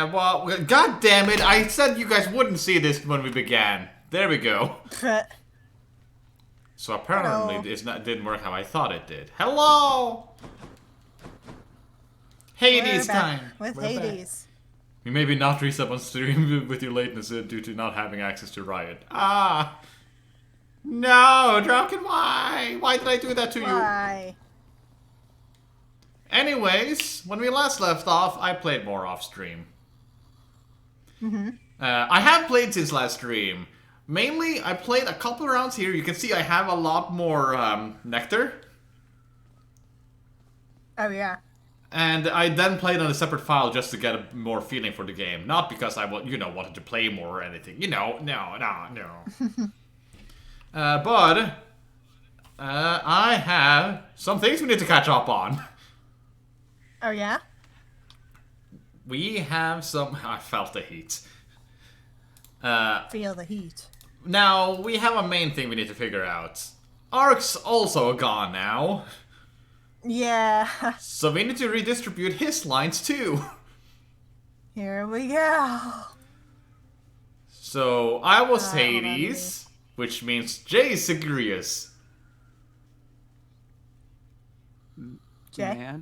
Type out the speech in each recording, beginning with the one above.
Well, god damn it, I said you guys wouldn't see this when we began. There we go. So apparently it didn't work how I thought it did. Hello! Hades time! With Hades. You may be not resub on stream with your lateness due to not having access to Riot. Ah! No, Drunken, why? Why did I do that to you? Why? Anyways, when we last left off, I played more off stream. I have played since last stream. Mainly, I played a couple rounds here. You can see I have a lot more nectar. Oh, yeah. And I then played on a separate file just to get a more feeling for the game. Not because I wanted to play more or anything. No. But I have some things we need to catch up on. Oh, yeah? We have some... I felt the heat. Feel the heat. Now, we have a main thing we need to figure out. Ark's also gone now. Yeah. So we need to redistribute his lines too. Here we go. So, I was Hades, which means Jay is Zagreus. Jay?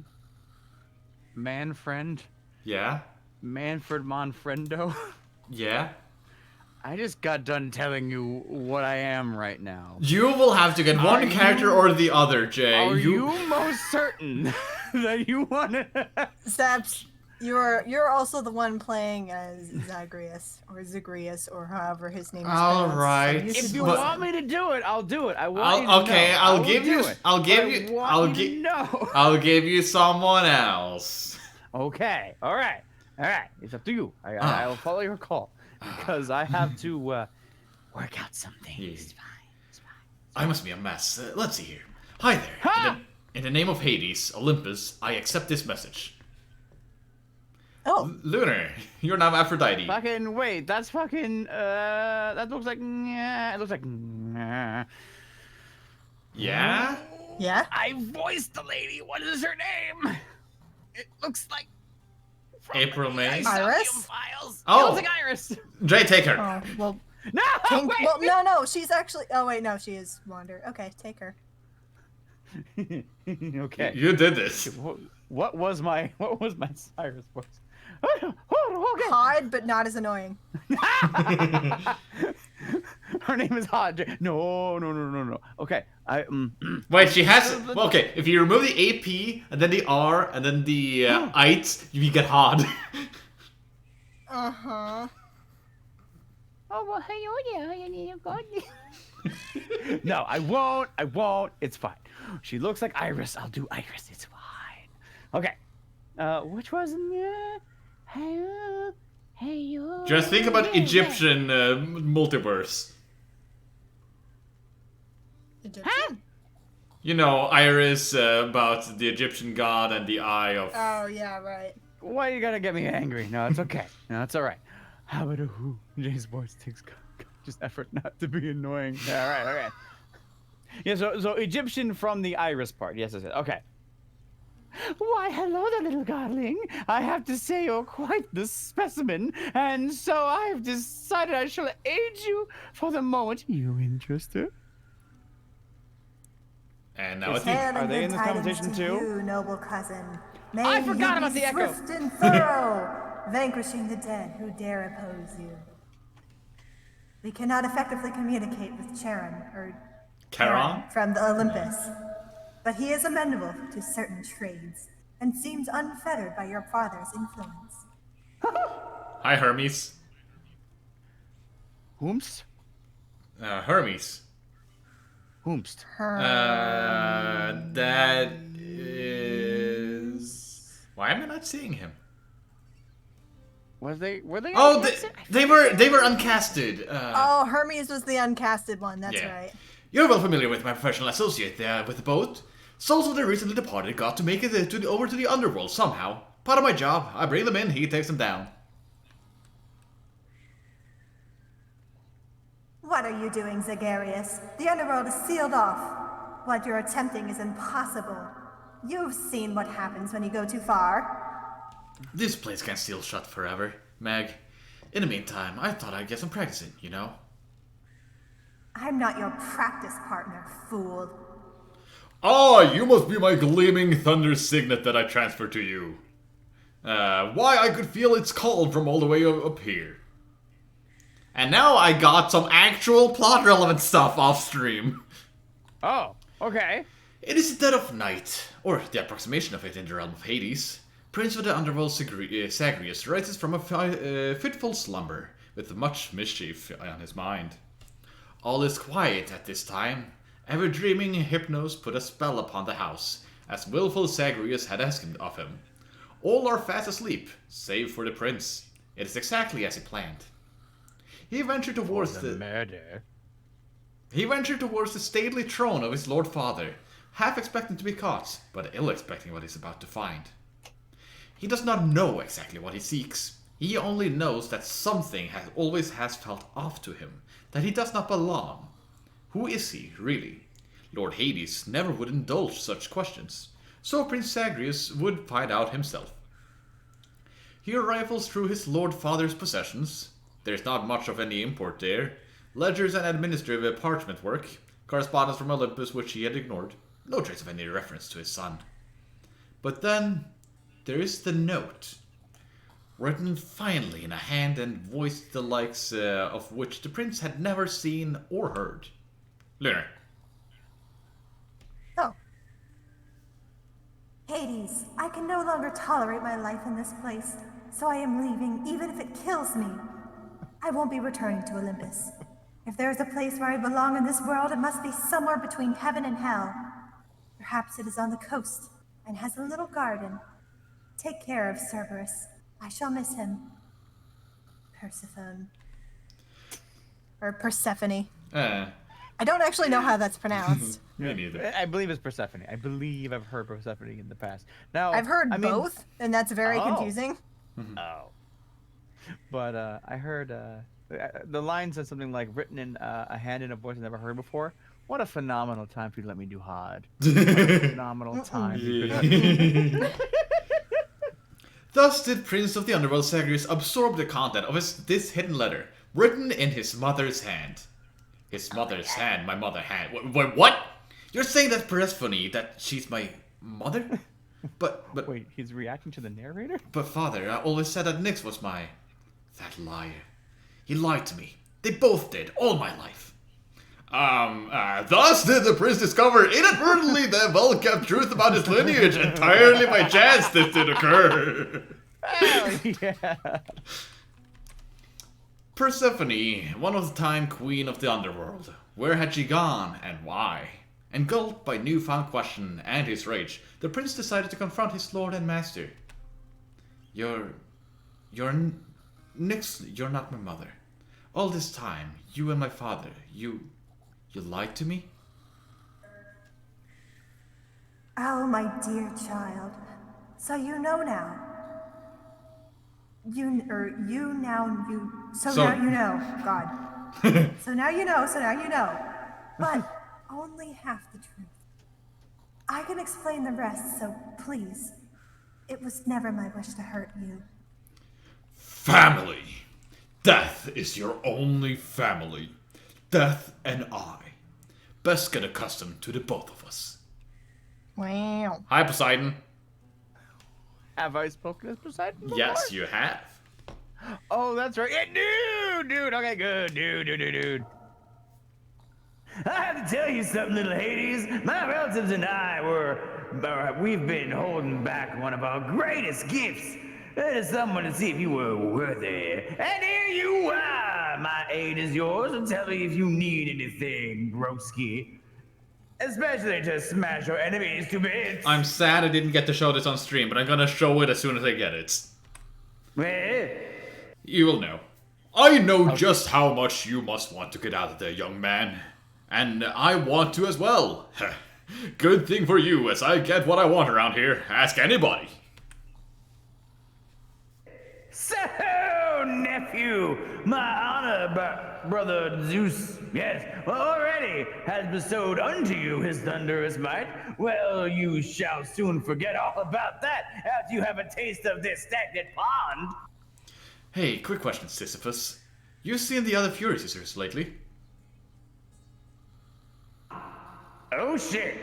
Man-friend? Yeah? Manfred Monfrendo? Yeah? I just got done telling you what I am right now. You will have to get one character or the other, Jay. Are you most certain that you want to... Zaps, you're also the one playing as Zagreus, or however his name is pronounced. Alright. So If you want me to do it, I'll do it. I want you to okay, know. I'll give you someone else. Okay, alright. It's up to you. I'll follow your call. Because I have to work out some things. Yeah. It's fine. I must be a mess. Let's see here. Hi there. Ha! In the name of Hades, Olympus, I accept this message. Oh. Lunar, you're now Aphrodite. Fucking wait, that's fucking that looks like it looks like Yeah? Yeah? I voiced the lady. What is her name? It looks like April May? Iris? Files. Oh. It looks like Iris. Jay, take her. Oh, well, No, wait. no, she's actually... Oh, wait, no, she is Wander. Okay, take her. Okay. You did this. What was my Cyrus voice? Okay. Odd, but not as annoying. Her name is Hod. No. Okay. Wait, she has... Well, okay, if you remove the AP, and then the R, and then the IT, you get Hod. Uh-huh. Oh, well, hello there. No, I won't. It's fine. She looks like Iris. I'll do Iris. It's fine. Okay. Which was... Just think about Egyptian multiverse. Egyptian? You know, Iris about the Egyptian god and the eye of... Oh, yeah, right. Why you gotta get me angry? No, it's okay. No, it's all right. How about a who? Jay's voice takes just effort not to be annoying. All right. Yeah, so Egyptian from the Iris part. Yes, I said. Okay. Why, hello there, little godling. I have to say you're quite the specimen, and so I've decided I shall aid you for the moment. You interested? And now it's... Are they in this conversation too? You, noble cousin. May I forgot about the echo. Swift and thorough, vanquishing the dead who dare oppose you. We cannot effectively communicate with Charon? from the Olympus, but he is amenable to certain trades and seems unfettered by your father's influence. Hi, Hermes. Whomst? Hermes. Whomst? That is... Why am I not seeing him? Were they? Oh, they were uncasted. Oh, Hermes was the uncasted one, that's Yeah. right. You're well familiar with my professional associate there with the boat. Souls of the recently departed got to make it over to the underworld somehow. Part of my job. I bring them in, he takes them down. What are you doing, Zagreus? The underworld is sealed off. What you're attempting is impossible. You've seen what happens when you go too far. This place can't still shut forever. Meg, in the meantime, I thought I'd get some practice in, you know? I'm not your practice partner, fool. Ah, you must be my gleaming thunder signet that I transferred to you. Why, I could feel its call from all the way up here. And now I got some actual plot-relevant stuff off-stream. Oh, okay. It is the dead of night, or the approximation of it in the realm of Hades. Prince of the Underworld Zagreus rises from a fitful slumber, with much mischief on his mind. All is quiet at this time. Ever-dreaming Hypnos put a spell upon the house, as willful Zagreus had asked of him. All are fast asleep, save for the prince. It is exactly as he planned. He ventured towards the murder. He ventured towards the stately throne of his lord father, half expecting to be caught, but ill expecting what he's about to find. He does not know exactly what he seeks. He only knows that something always has felt off to him, that he does not belong. Who is he, really? Lord Hades never would indulge such questions, so Prince Zagreus would find out himself. He rifles through his lord father's possessions. There's not much of any import there. Ledgers and administrative parchment work, correspondence from Olympus which he had ignored, no trace of any reference to his son. But then, there is the note, written finely in a hand and voiced the likes of which the prince had never seen or heard. Lunar. Oh. Hades, I can no longer tolerate my life in this place, so I am leaving, even if it kills me. I won't be returning to Olympus. If there is a place where I belong in this world, it must be somewhere between heaven and hell. Perhaps it is on the coast, and has a little garden. Take care of Cerberus. I shall miss him. Persephone. Or Persephone. I don't actually know how that's pronounced. Me neither. I believe it's Persephone. I believe I've heard Persephone in the past. Now I've heard I mean, both, and that's very confusing. Oh. But I heard the line said something like written in a hand in a voice I've never heard before. What a phenomenal time for you to let me do hard. What a phenomenal time. Thus did Prince of the Underworld Zagreus absorb the content of this hidden letter, written in his mother's hand. His mother's hand, my mother hand. Wait, what? You're saying that Persephone, that she's my mother? But Wait, he's reacting to the narrator? But father, I always said that Nyx was my... That liar. He lied to me. They both did, all my life. Thus did the prince discover inadvertently the well-kept truth about his lineage. Entirely by chance this did occur. Hell yeah. Persephone, one of the time queen of the underworld. Where had she gone, and why? Engulfed by newfound question and his rage, the prince decided to confront his lord and master. You're Nyx, you're not my mother. All this time, you and my father, you lied to me? Oh, my dear child. So you know now. So now you know. God. So now you know. But only half the truth. I can explain the rest, so please. It was never my wish to hurt you. Family! Death is your only family. Death and I. Best get accustomed to the both of us. Wow. Hi, Poseidon. Have I spoken as Poseidon before? Yes, you have. Oh, that's right. Yeah, dude. Okay, good. Dude. I have to tell you something, little Hades. My relatives and we've been holding back one of our greatest gifts. That is someone to see if you were worthy. And here you are. My aid is yours, and tell me if you need anything, broski. Especially to smash your enemies to bits. I'm sad I didn't get to show this on stream, but I'm gonna show it as soon as I get it. Well, You will know. I know just how much you must want to get out of there, young man. And I want to as well. Good thing for you, as I get what I want around here. Ask anybody. so, nephew, my honor, brother Zeus, yes, already has bestowed unto you his thunderous might. Well, you shall soon forget all about that after you have a taste of this stagnant pond. Hey, quick question, Sisyphus. You seen the other Fury Sisters lately? Oh shit!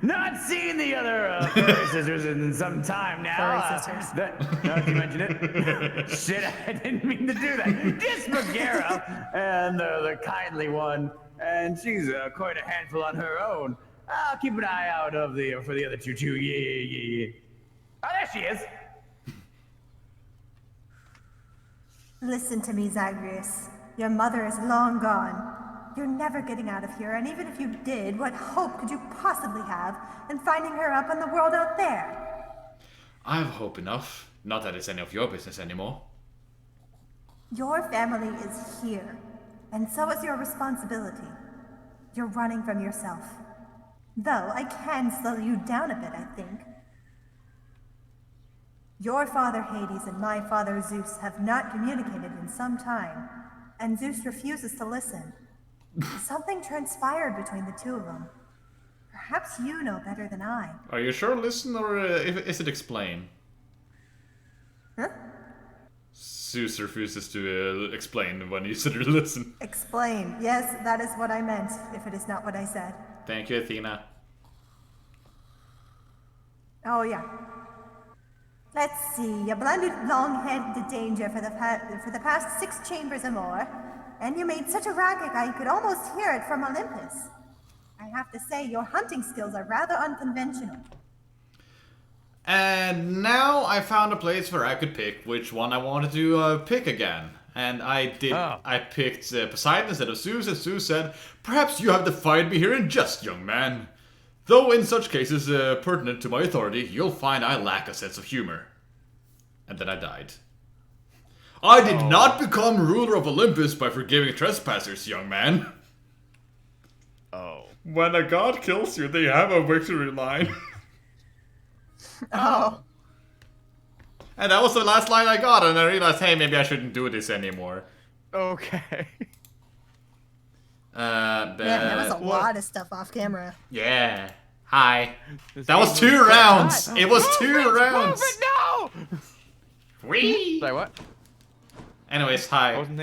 Not seen the other furry sisters in some time now. Furry sisters. Now that you mention it. Shit, I didn't mean to do that. Just Bagheera and the kindly one, and she's quite a handful on her own. I'll keep an eye out for the other two too. Yeah. Oh, there she is. Listen to me, Zagreus. Your mother is long gone. You're never getting out of here, and even if you did, what hope could you possibly have in finding her up in the world out there? I have hope enough. Not that it's any of your business anymore. Your family is here, and so is your responsibility. You're running from yourself. Though I can slow you down a bit, I think. Your father Hades and my father Zeus have not communicated in some time, and Zeus refuses to listen. Something transpired between the two of them. Perhaps you know better than I. Are you sure listen, or is it explain? Huh? Zeus refuses to explain when you said listen. Explain. Yes, that is what I meant, if it is not what I said. Thank you, Athena. Oh, yeah. Let's see. You blundered Longhead to danger for the past 6 chambers or more, and you made such a racket I could almost hear it from Olympus. I have to say, your hunting skills are rather unconventional. And now I found a place where I could pick which one I wanted to pick again. And I did. Oh. I picked Poseidon instead of Zeus, and Zeus said, "Perhaps you have defied me here in jest, young man. Though in such cases pertinent to my authority, you'll find I lack a sense of humor." And then I died. I did not become ruler of Olympus by forgiving trespassers, young man. Oh. When a god kills you, they have a victory line. Oh. And that was the last line I got, and I realized, hey, maybe I shouldn't do this anymore. Okay. Man, there was a what? lot of stuff off camera. Yeah. Hi. This That was game 2 was quite rounds. hot. It was Move 2 it, rounds. Move it, no! Whee! Sorry, what? Anyways, I hi. wasn't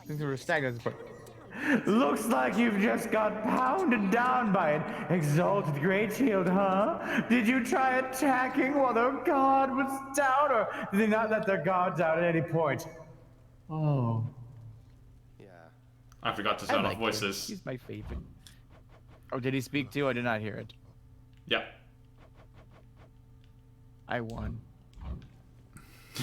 thinking we were stagnant at this point. Looks like you've just got pounded down by an exalted great shield, huh? Did you try attacking while the god was down, or did they not let their gods out at any point? Oh. I forgot to I sound off like him. voices. He's my favorite. Oh, did he speak too? I did not hear it. Yeah. I won.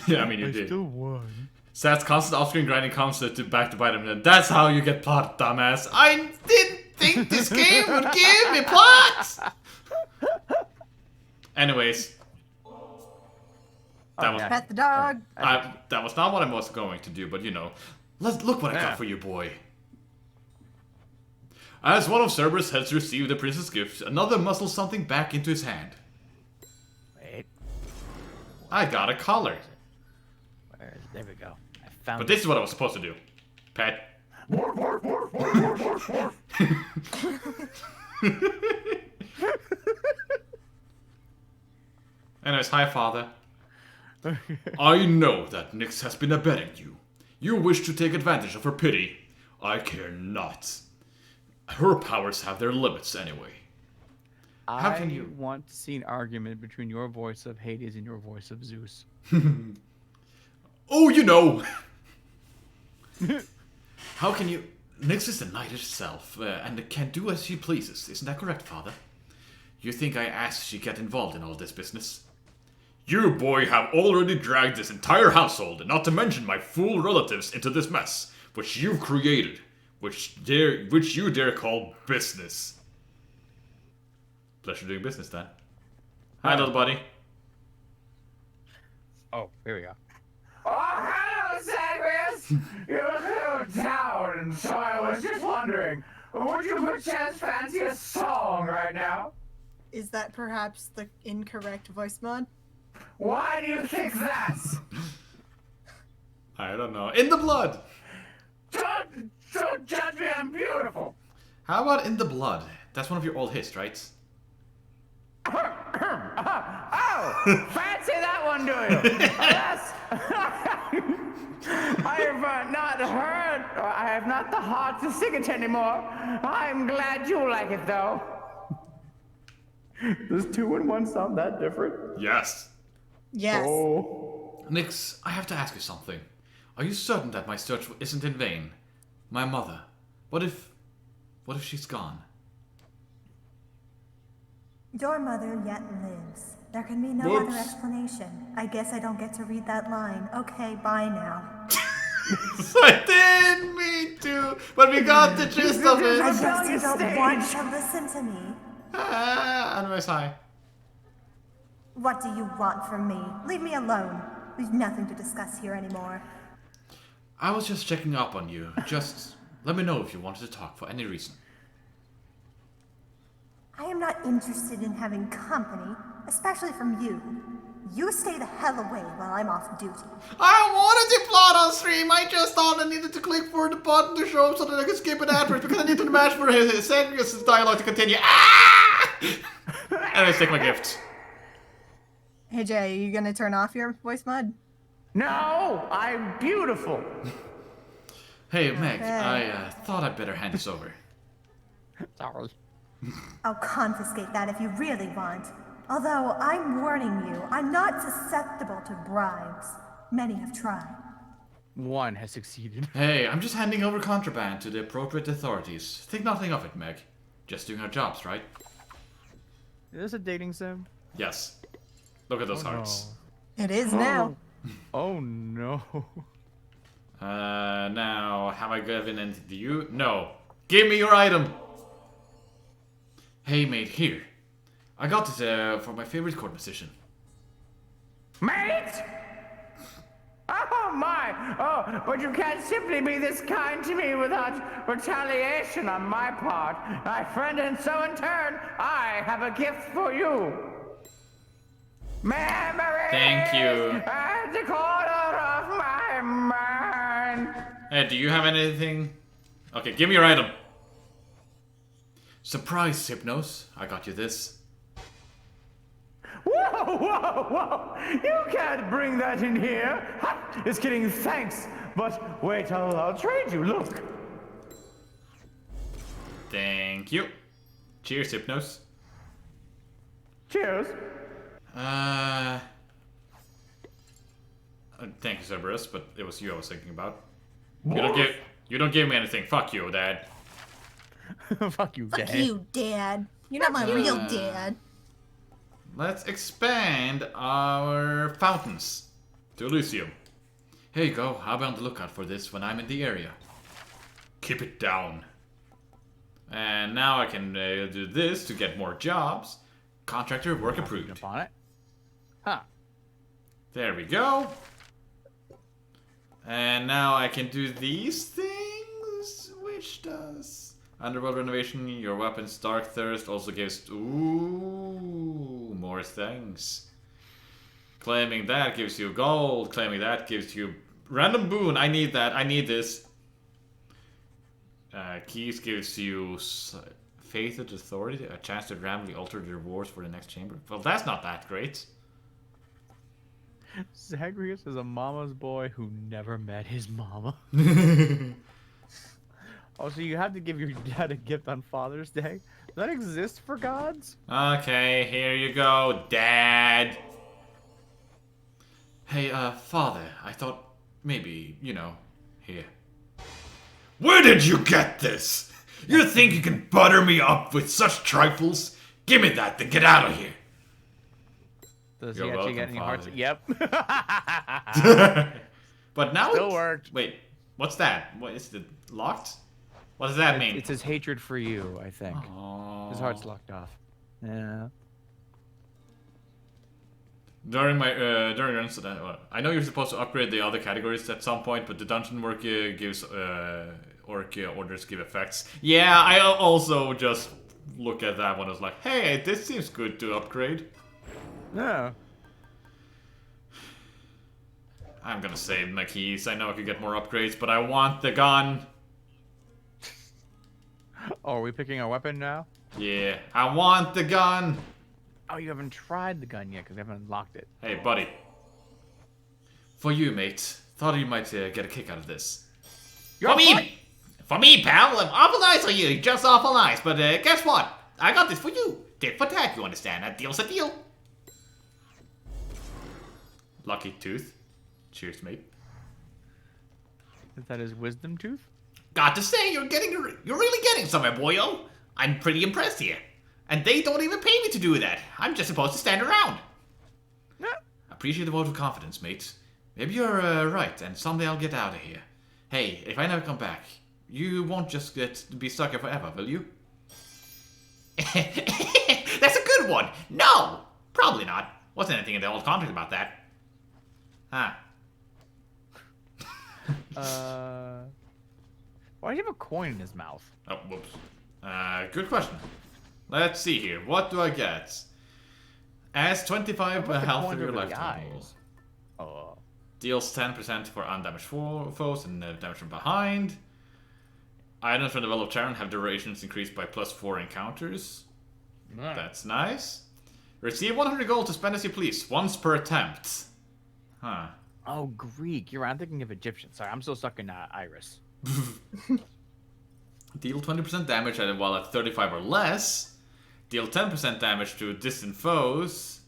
Yeah, I mean, you did. won. Sad's constant off-screen grinding comes to back to bite him. And that's how you get plot, dumbass. I didn't think this game would give me plot! Anyways. That was... Pet the dog. that was not what I was going to do, but you know. Let's look what I Yeah. got for you, boy. As one of Cerberus has received the princess gift, another muscles something back into his hand. Wait. I got a collar. Where is, there we go. I found But it. this is what I was supposed to do. Pet. Anyways, hi, father. I know that Nyx has been abetting you. You wish to take advantage of her pity. I care not. Her powers have their limits anyway. How can you... want to see an argument between your voice of Hades and your voice of Zeus. Oh, you know! How can you... Nyx is the night itself, and can do as she pleases. Isn't that correct, father? You think I asked she get involved in all this business? You, boy, have already dragged this entire household, and not to mention my fool relatives, into this mess, which you've created, which you dare call business. Pleasure doing business, then. Hi, little buddy. Oh, here we go. Oh, hello, Zagreus! You're new in town, and so I was just wondering, would you perchance fancy a song right now? Is that perhaps the incorrect voice mod? Why do you think that? I don't know. In the blood! Don't judge me, I'm beautiful! How about In the Blood? That's one of your old hits, right? Oh, fancy that on, do you? Alas, I have not heard, or I have not the heart to sing it anymore. I'm glad you like it, though. Does 2 and 1 sound that different? Yes. Yes. Oh. Nix, I have to ask you something. Are you certain that my search isn't in vain? My mother. What if she's gone? Your mother yet lives. There can be no Whoops. other explanation. I guess I don't get to read that line. Okay, bye now. I didn't mean to, but we got the gist of it. I guess you don't stage. want to listen to me. Anyways, hi. What do you want from me? Leave me alone. We've nothing to discuss here anymore. I was just checking up on you. Just let me know if you wanted to talk for any reason. I am not interested in having company, especially from you. You stay the hell away while I'm off duty. I wanted to plot on stream. I just thought I needed to click for the button to show up so that I could skip it afterwards because I need to match for his dialogue to continue. Ah! Anyways, take my gift. Hey Jay, are you gonna turn off your voice mod? No, I'm beautiful. Hey, Meg, Okay. I thought I'd better hand this over. Sorry. I'll confiscate that if you really want. Although, I'm warning you, I'm not susceptible to bribes. Many have tried. 1 has succeeded. Hey, I'm just handing over contraband to the appropriate authorities. Think nothing of it, Meg. Just doing our jobs, right? Is this a dating sim? Yes. Look at those hearts. It is now. Oh no. Now, have I given anything to you? No. Give me your item! Hey, mate, here. I got this for my favorite chord musician. Mate? Oh my! Oh, but you can't simply be this kind to me without retaliation on my part, my friend, and so in turn, I have a gift for you. Memories! Thank you. At the corner of my mind. Hey, do you have anything? Okay, give me your item. Surprise, Hypnos. I got you this. Whoa, whoa, whoa! You can't bring that in here! Ha! It's kidding, thanks! But wait, I'll trade you, look! Thank you. Cheers, Hypnos. Cheers! Thank you, Cerberus, but it was you I was thinking about. You don't give me anything. Fuck you, Dad. Fuck you, Fuck Dad. you, Dad. You're not my real dad. Let's expand our fountains to Elysium. Here you go. I'll be on the lookout for this when I'm in the area. Keep it down. And now I can do this to get more jobs. Contractor work approved. Jump on it. Huh. There we go. And now I can do these things, which does underworld renovation. Your weapons dark thirst also gives more things. Claiming that gives you gold. Claiming that gives you random boon. I need that. I need this. Keys gives you faith and authority, a chance to randomly alter the rewards for the next chamber. Well, that's not that great. Zagreus is a mama's boy who never met his mama. Also, you have to give your dad a gift on Father's Day. Does that exist for gods? Okay, here you go, Dad. Hey, Father, I thought maybe, here. Where did you get this? You think you can butter me up with such trifles? Give me that, then get out of here. Does You're he actually get welcome, any hearts? Father. Yep. But now Still worked. Wait, what's that? What is it locked? What does that mean? It's his hatred for you, I think. Aww. His heart's locked off. Yeah. During your incident, I know you're supposed to upgrade the other categories at some point, but the dungeon work gives orders give effects. Yeah, I also just look at that one and was like, hey, this seems good to upgrade. Yeah. I'm gonna save my keys. I know I could get more upgrades, but I want the gun. Oh, are we picking our weapon now? Yeah, I want the gun. Oh, you haven't tried the gun yet because we haven't unlocked it. Hey, buddy. For you, mate. Thought you might get a kick out of this. You're For me, pal. Awful nice of you. Just awful nice. But guess what? I got this for you. Tit for tat, you understand. That deal's a deal. Lucky tooth. Cheers, mate. Is that his wisdom tooth? Got to say, you're really getting somewhere, boyo. I'm pretty impressed here. And they don't even pay me to do that. I'm just supposed to stand around. Yeah. Appreciate the vote of confidence, mate. Maybe you're right, and someday I'll get out of here. Hey, if I never come back, you won't just be stuck here forever, will you? That's a good one. No, probably not. Wasn't anything in the old contract about that. Huh. Why do you have a coin in his mouth? Oh, whoops. Good question. Let's see here. What do I get? Adds 25 How about the health coin to your over the lifetime pool. eyes? Oh. Deals 10% for undamaged foes and damage from behind. Items from the Well of Charon have durations increased by +4 encounters. Nice. That's nice. Receive 100 gold to spend as you please, once per attempt. Huh. Oh, Greek. You're right. I'm thinking of Egyptian. Sorry, I'm still stuck in Iris. Deal 20% damage while at 35 or less. Deal 10% damage to distant foes.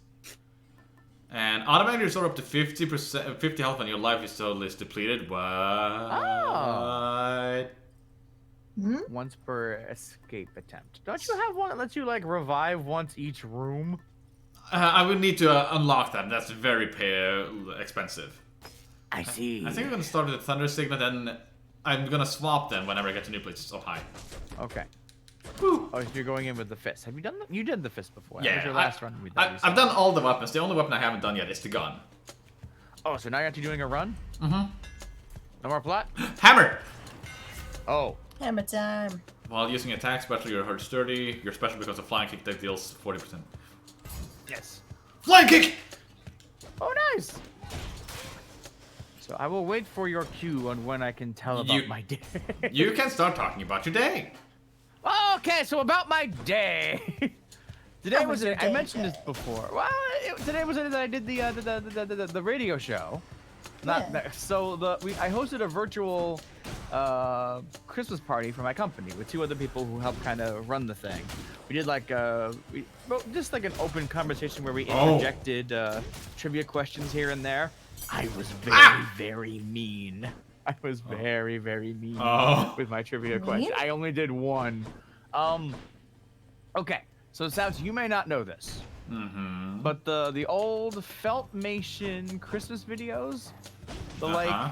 And automatically restore up to 50 health when your life is totally depleted. What? Oh. Once per escape attempt. Don't you have one that lets you like revive once each room? I would need to unlock that. That's very expensive. I see. I think I'm gonna start with the Thunder Signet, then I'm gonna swap them whenever I get to new places up high. Okay. Woo. Oh, so you're going in with the fist. Have you done the, you did the fist before? Yeah, That was your last run with that. I've done all the weapons. The only weapon I haven't done yet is the gun. Oh, so now you're actually doing a run? Mm-hmm. No more plot? Hammer! Oh. Hammer time. While using attack special, you're hurt sturdy. Your special becomes a flying kick that deals 40%. Yes. Flying kick! Oh, nice. So I will wait for your cue on when I can tell about my day. You can start talking about your day. Okay, so about my day. Today How was was your I day, mentioned Jay? this before. Well, today was the day that I did the radio show. Yeah. So I hosted a virtual Christmas party for my company with 2 other people who helped kind of run the thing. We did like just like an open conversation where we interjected trivia questions here and there. I was very mean. I was very mean with my trivia question. I only did one. Okay, so Savs, you may not know this. Mm-hmm. But the old Feltmation Christmas videos, the like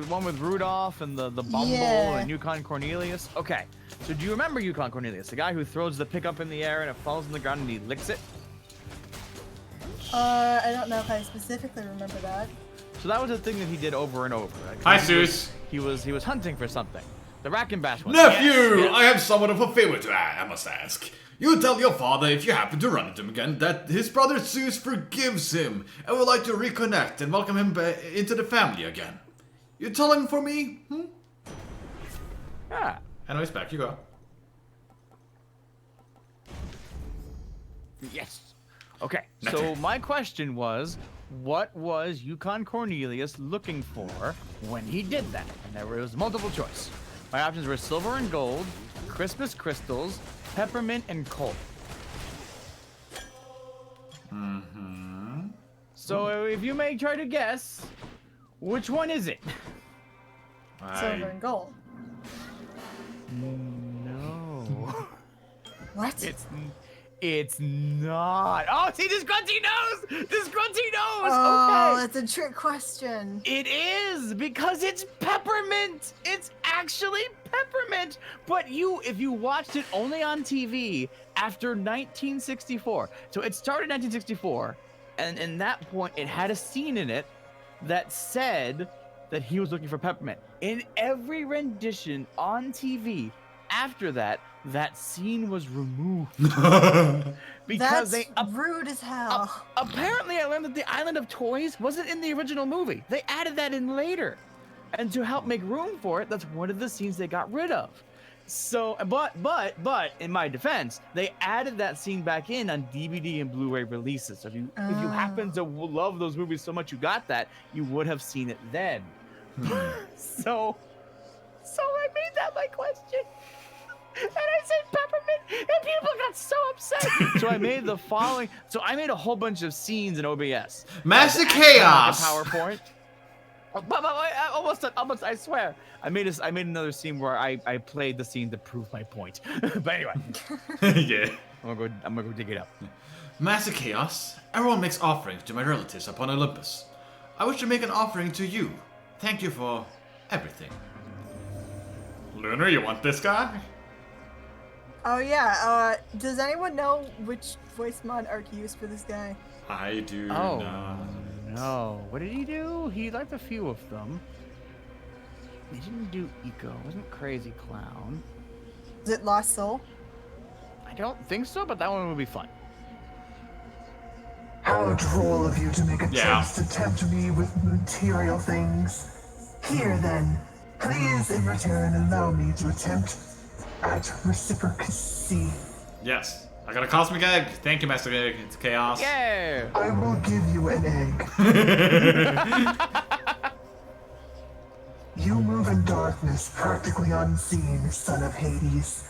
one with Rudolph and the Bumble and Yukon Cornelius. Okay, so do you remember Yukon Cornelius, the guy who throws the pickup in the air and it falls on the ground and he licks it? I don't know if I specifically remember that. So that was a thing that he did over and over. Like, Hi, Zeus. He was hunting for something. The Rack and Bash one. Nephew, Yes. I have somewhat of a favor to ask, I must ask. You tell your father, if you happen to run into him again, that his brother Zeus forgives him and would like to reconnect and welcome him into the family again. You tell him for me? Yeah. Anyways, back you go. Yes. Okay, so my question was, what was Yukon Cornelius looking for when he did that? And there was multiple choice. My options were silver and gold, Christmas crystals, peppermint, and coal. Mm-hmm. So if you may try to guess, which one is it? Silver and gold. No. What? It's not. Oh, see this grunty nose! This grunty nose! Oh, Okay. it's a trick question. It is because it's peppermint. It's actually peppermint. But if you watched it only on TV after 1964, so it started in 1964, and in that point, it had a scene in it that said that he was looking for peppermint. In every rendition on TV after that, that scene was removed because That's rude as hell. apparently I learned that the Island of Toys wasn't in the original movie. They added that in later. And to help make room for it, that's one of the scenes they got rid of. So, but in my defense, they added that scene back in on DVD and Blu-ray releases. So if you happen to love those movies so much you got that, you would have seen it then. So I made that my question. And I said peppermint, and people got so upset. So I made the following. So I made a whole bunch of scenes in OBS. Master Chaos. Like a PowerPoint. But almost, I swear. I made another scene where I played the scene to prove my point. But anyway. Yeah. I'm gonna go dig it up. Master Chaos, everyone makes offerings to my relatives upon Olympus. I wish to make an offering to you. Thank you for everything. Lunar, you want this guy? Oh yeah. Does anyone know which voice mod Ark used for this guy? I do Oh. not. No. What did he do? He liked a few of them. He didn't do Eco. It wasn't Crazy Clown. Is it Lost Soul? I don't think so, but that one would be fun. How droll of you to make a Yeah. choice to tempt me with material things. Here then, please in return allow me to attempt at reciprocacy. Yes. I got a cosmic egg. Thank you, Master Egg. It's Chaos. Yeah. I will give you an egg. You move in darkness, practically unseen, son of Hades.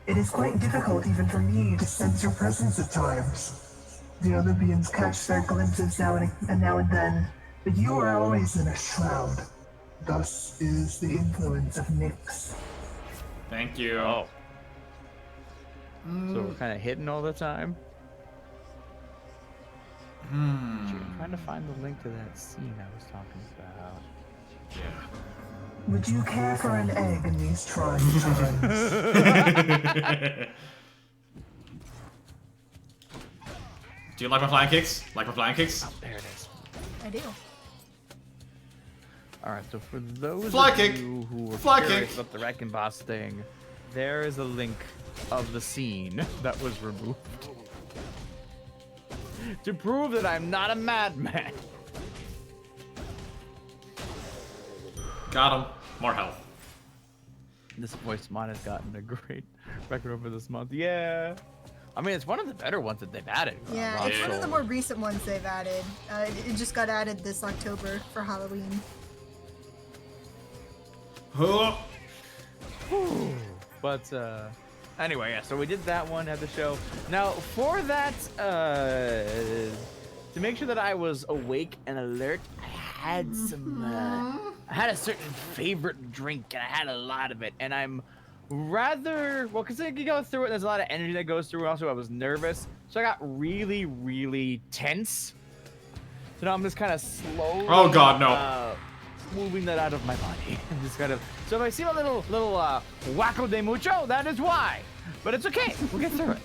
It is quite difficult even for me to sense your presence at times. The Olympians catch their glimpses now and then, but you are always in a shroud. Thus is the influence of Nyx. Thank you. Oh. So we're kind of hidden all the time. I'm trying to find the link to that scene I was talking about. Yeah. Would you care for an egg in these trying times? Do you like my flying kicks? Like my flying kicks? There it is. I do. All right, so for those Fly of kick. you who were Fly curious kick. about the Wrecking Boss thing, there is a link of the scene that was removed to prove that I'm not a madman. Got him. More health. This voice mod has gotten a great record over this month. Yeah. I mean, it's one of the better ones that they've added. Yeah, Rob it's one of the Soul. more recent ones they've added. It just got added this October for Halloween. Huh. But anyway, yeah. So we did that one at the show. Now for that, to make sure that I was awake and alert, I had some. I had a certain favorite drink, and I had a lot of it, and I'm rather well because you go through it. There's a lot of energy that goes through. Also, I was nervous, so I got really, really tense. So now I'm just kind of slowly. Oh, God, no. Moving that out of my body. I'm just kind of. So if I seem a little wacko de mucho, that is why. But it's okay. We'll get through it.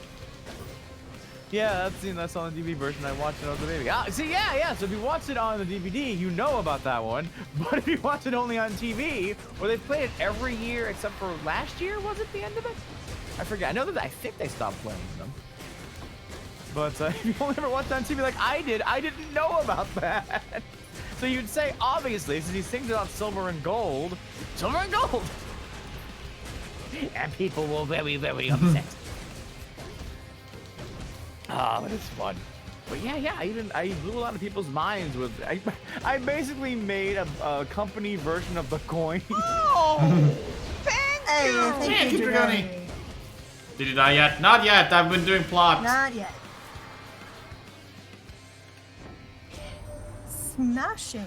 Yeah, that's on the DVD version. I watched it on the baby. See, yeah. So if you watch it on the DVD, you know about that one. But if you watch it only on TV, where they play it every year except for last year, was it the end of it? I forget. I know that I think they stopped playing them. But if you only ever watched it on TV like I didn't know about that. So you'd say, obviously, since he sings about silver and gold, silver and gold. And people were very, very upset. But it's fun. But yeah, I blew a lot of people's minds with. I basically made a company version of the coin. Oh! Hey, thank you, Dragoni. Dragoni. Did you die yet? Not yet. I've been doing plot. Not yet. Smashing.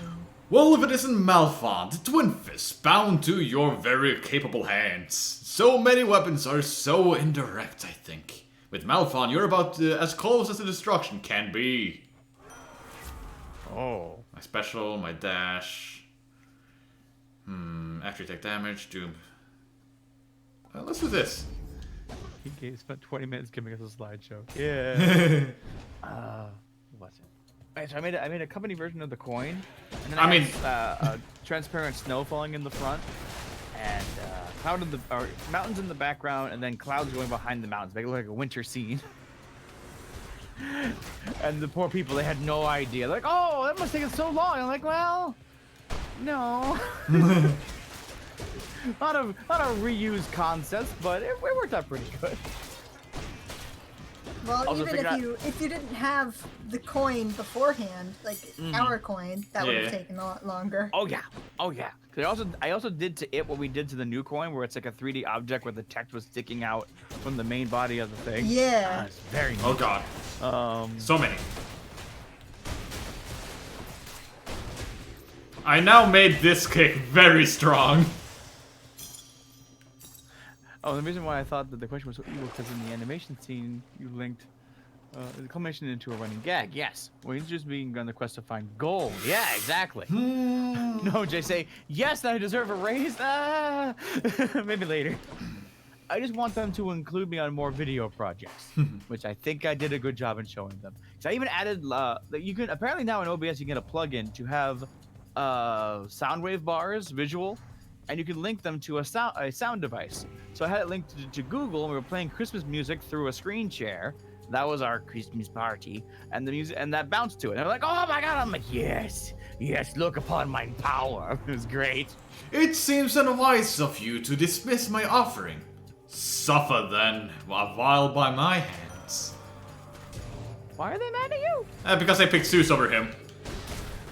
Well, if it isn't Malfont, Twin Fist, bound to your very capable hands. So many weapons are so indirect, I think. With Malfont, you're about as close as the destruction can be. Oh. My special, my dash. After you take damage, doom. Let's do this. He spent 20 minutes giving us a slideshow. Yeah. What's it? Alright, so I made a company version of the coin. And then I had, a transparent snow falling in the front, and mountains in the background, and then clouds going behind the mountains. Make it look like a winter scene. And the poor people, they had no idea. They're like, oh, that must take so long. I'm like, well, no. A lot of reused concepts, but it worked out pretty good. Well, Also even figured if you didn't have the coin beforehand, like our coin, that would have Yeah. taken a lot longer. Oh yeah, oh yeah. 'Cause I also did to it what we did to the new coin, where it's like a 3D object where the text was sticking out from the main body of the thing. Yeah. It's very Oh neat. god. Um, So many. I now made this kick very strong. Oh, the reason why I thought that the question was so evil because in the animation scene you linked the culmination into a running gag. Yes, well, he's just being on the quest to find gold. Yeah, exactly. No, Jay, say yes. I deserve a raise. Ah, maybe later. I just want them to include me on more video projects, which I think I did a good job in showing them. So I even added you can apparently now in OBS you can get a plugin to have sound wave bars visual, and you can link them to a sound device. So I had it linked to Google, and we were playing Christmas music through a screen share. That was our Christmas party, and the music and that bounced to it. And they're like, "Oh my god!" I'm like, "Yes, yes, look upon my power." It was great. It seems unwise of you to dismiss my offering. Suffer then, a while by my hands. Why are they mad at you? Because I picked Zeus over him.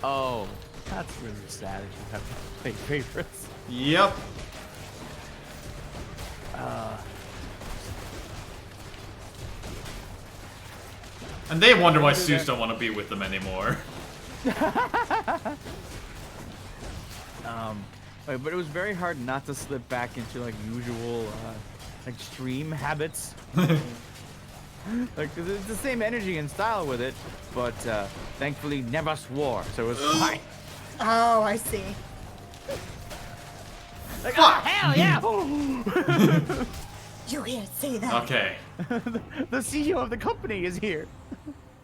Oh, that's really sad that you have to play favorites. Yep. And they wonder why Zeus don't want to be with them anymore. But it was very hard not to slip back into like usual extreme habits. Like 'cause it's the same energy and style with it, but thankfully never swore, so it was fine. Oh, I see. Like, oh, hell yeah! You can't say that. Okay. The CEO of the company is here,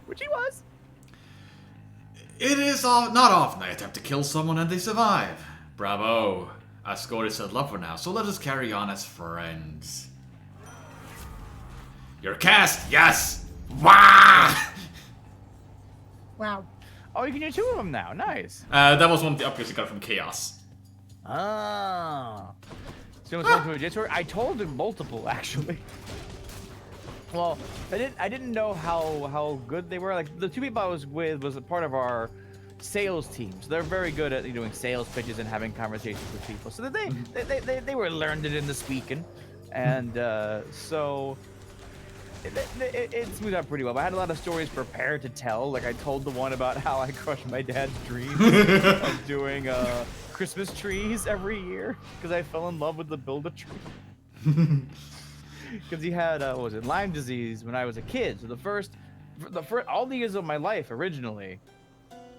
which he was. It is not often I attempt to kill someone and they survive. Bravo. Our score is settled up for now, so let us carry on as friends. You're cast, yes! Wah! Wow. Oh, you can do 2 of them now. Nice. That was one of the upgrades I got from Chaos. Ah. So it's going to a J-Sword? I told him multiple actually. Well, I didn't know how good they were. Like the 2 people I was with was a part of our sales team, so they're very good at doing sales pitches and having conversations with people. So they were learned in the speaking, and so it smoothed out pretty well. But I had a lot of stories prepared to tell. Like I told the one about how I crushed my dad's dreams of doing Christmas trees every year because I fell in love with the Build-A-Tree. Because he had what was it, Lyme disease when I was a kid. So the first all the years of my life originally,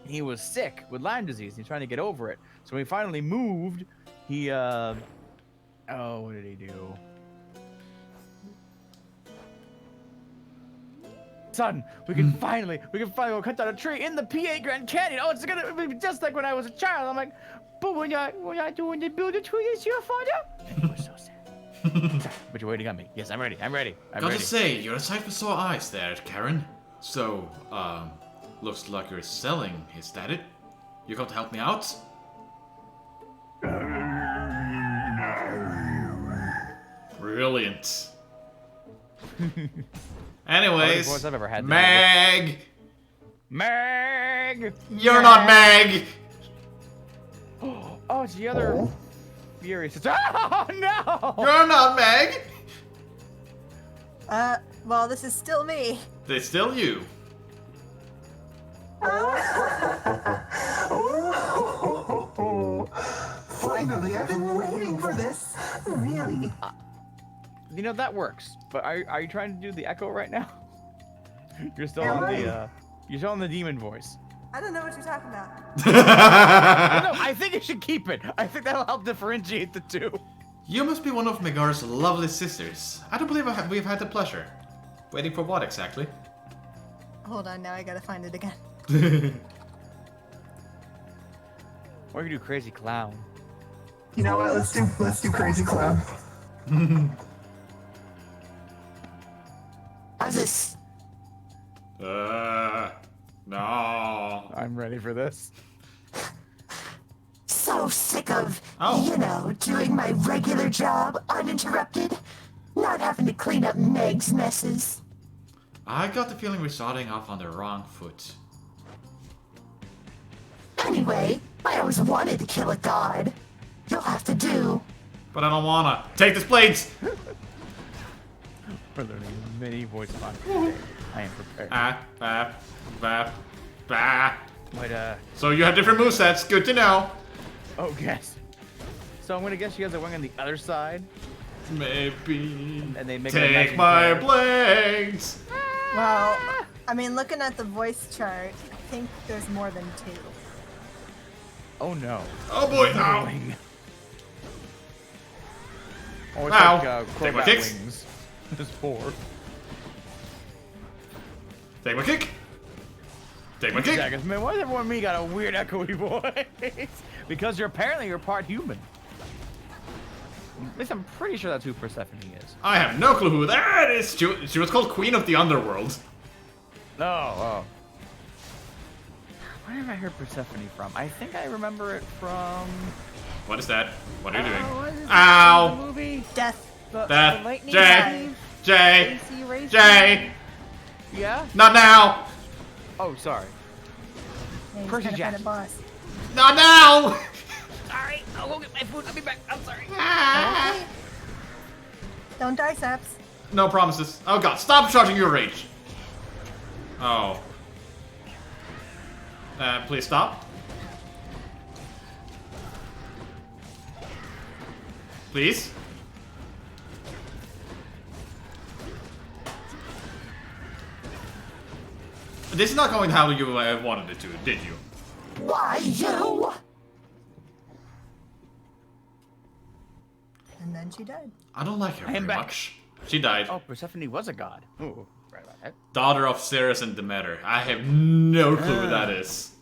he was sick with Lyme disease. He's trying to get over it. So when he finally moved, he oh, what did he do? Son, we can finally go cut down a tree in the PA Grand Canyon. Oh, it's gonna be just like when I was a child. I'm like, but when I doing the Build-A-Tree this year, father? And he was so sad. But you're waiting on me. Yes, I'm ready. I'm ready. Gotta say, you're a sight for sore eyes there, Karen. So, looks like you're selling, is that it? You come to help me out? Brilliant. Anyways, voice I've ever had to Meg! Meg! You're not Meg! Oh, it's the other Fury sister. Oh no! You're not Meg! Well, this is still me. They're still you. Finally, I've been waiting for this. Really? You know that works. But are you trying to do the echo right now? You're still on the demon voice. I don't know what you're talking about. No, I think you should keep it. I think that'll help differentiate the 2. You must be one of Megar's lovely sisters. I don't believe we've had the pleasure. Waiting for what exactly? Hold on, now I gotta find it again. Or you do crazy clown. You know what? Let's do Crazy Clown. How's this? No. I'm ready for this. So so sick of, Oh. doing my regular job uninterrupted. Not having to clean up Meg's messes. I got the feeling we're starting off on the wrong foot. Anyway, I always wanted to kill a god. You'll have to do. But I don't wanna. Take this blades! We're learning many voice boxes today. I am prepared. But, So you have different movesets. Good to know. oh, guess. So I'm gonna guess you guys are going on the other side. Maybe. And they make an Take imaginary my pair. blades! Well, I mean, looking at the voice chart, I think there's more than 2. Oh no. Oh boy, ow! Wing. Oh, it's Ow. like Take my Crobat kicks. wings. There's 4. Take my kick! Take my kick! Seconds. Man, why does everyone me got a weird echoey voice? Because you're part human. At least I'm pretty sure that's who Persephone is. I have no clue who that is! She was called Queen of the Underworld. Oh. Where have I heard Persephone from? I think I remember it from... What is that? What are you doing? what is it? Ow! The movie? Death. The Jay! Lightning Jay! Jay! AC Racing? Jay! Yeah? Not now! Oh, sorry. Yeah, he's Percy trying to find a Jackson. boss. Not now! Sorry, I'll go get my food. I'll be back. I'm sorry. Don't die, Saps. No promises. Oh god, stop charging your rage! Oh. Please stop. Please? This is not going how you wanted it to, did you? Why, you? And then she died. I don't like her I am very back. much. She died. Oh, Persephone was a god. Ooh, right about that. Daughter of Ceres and Demeter. I have no clue who that is.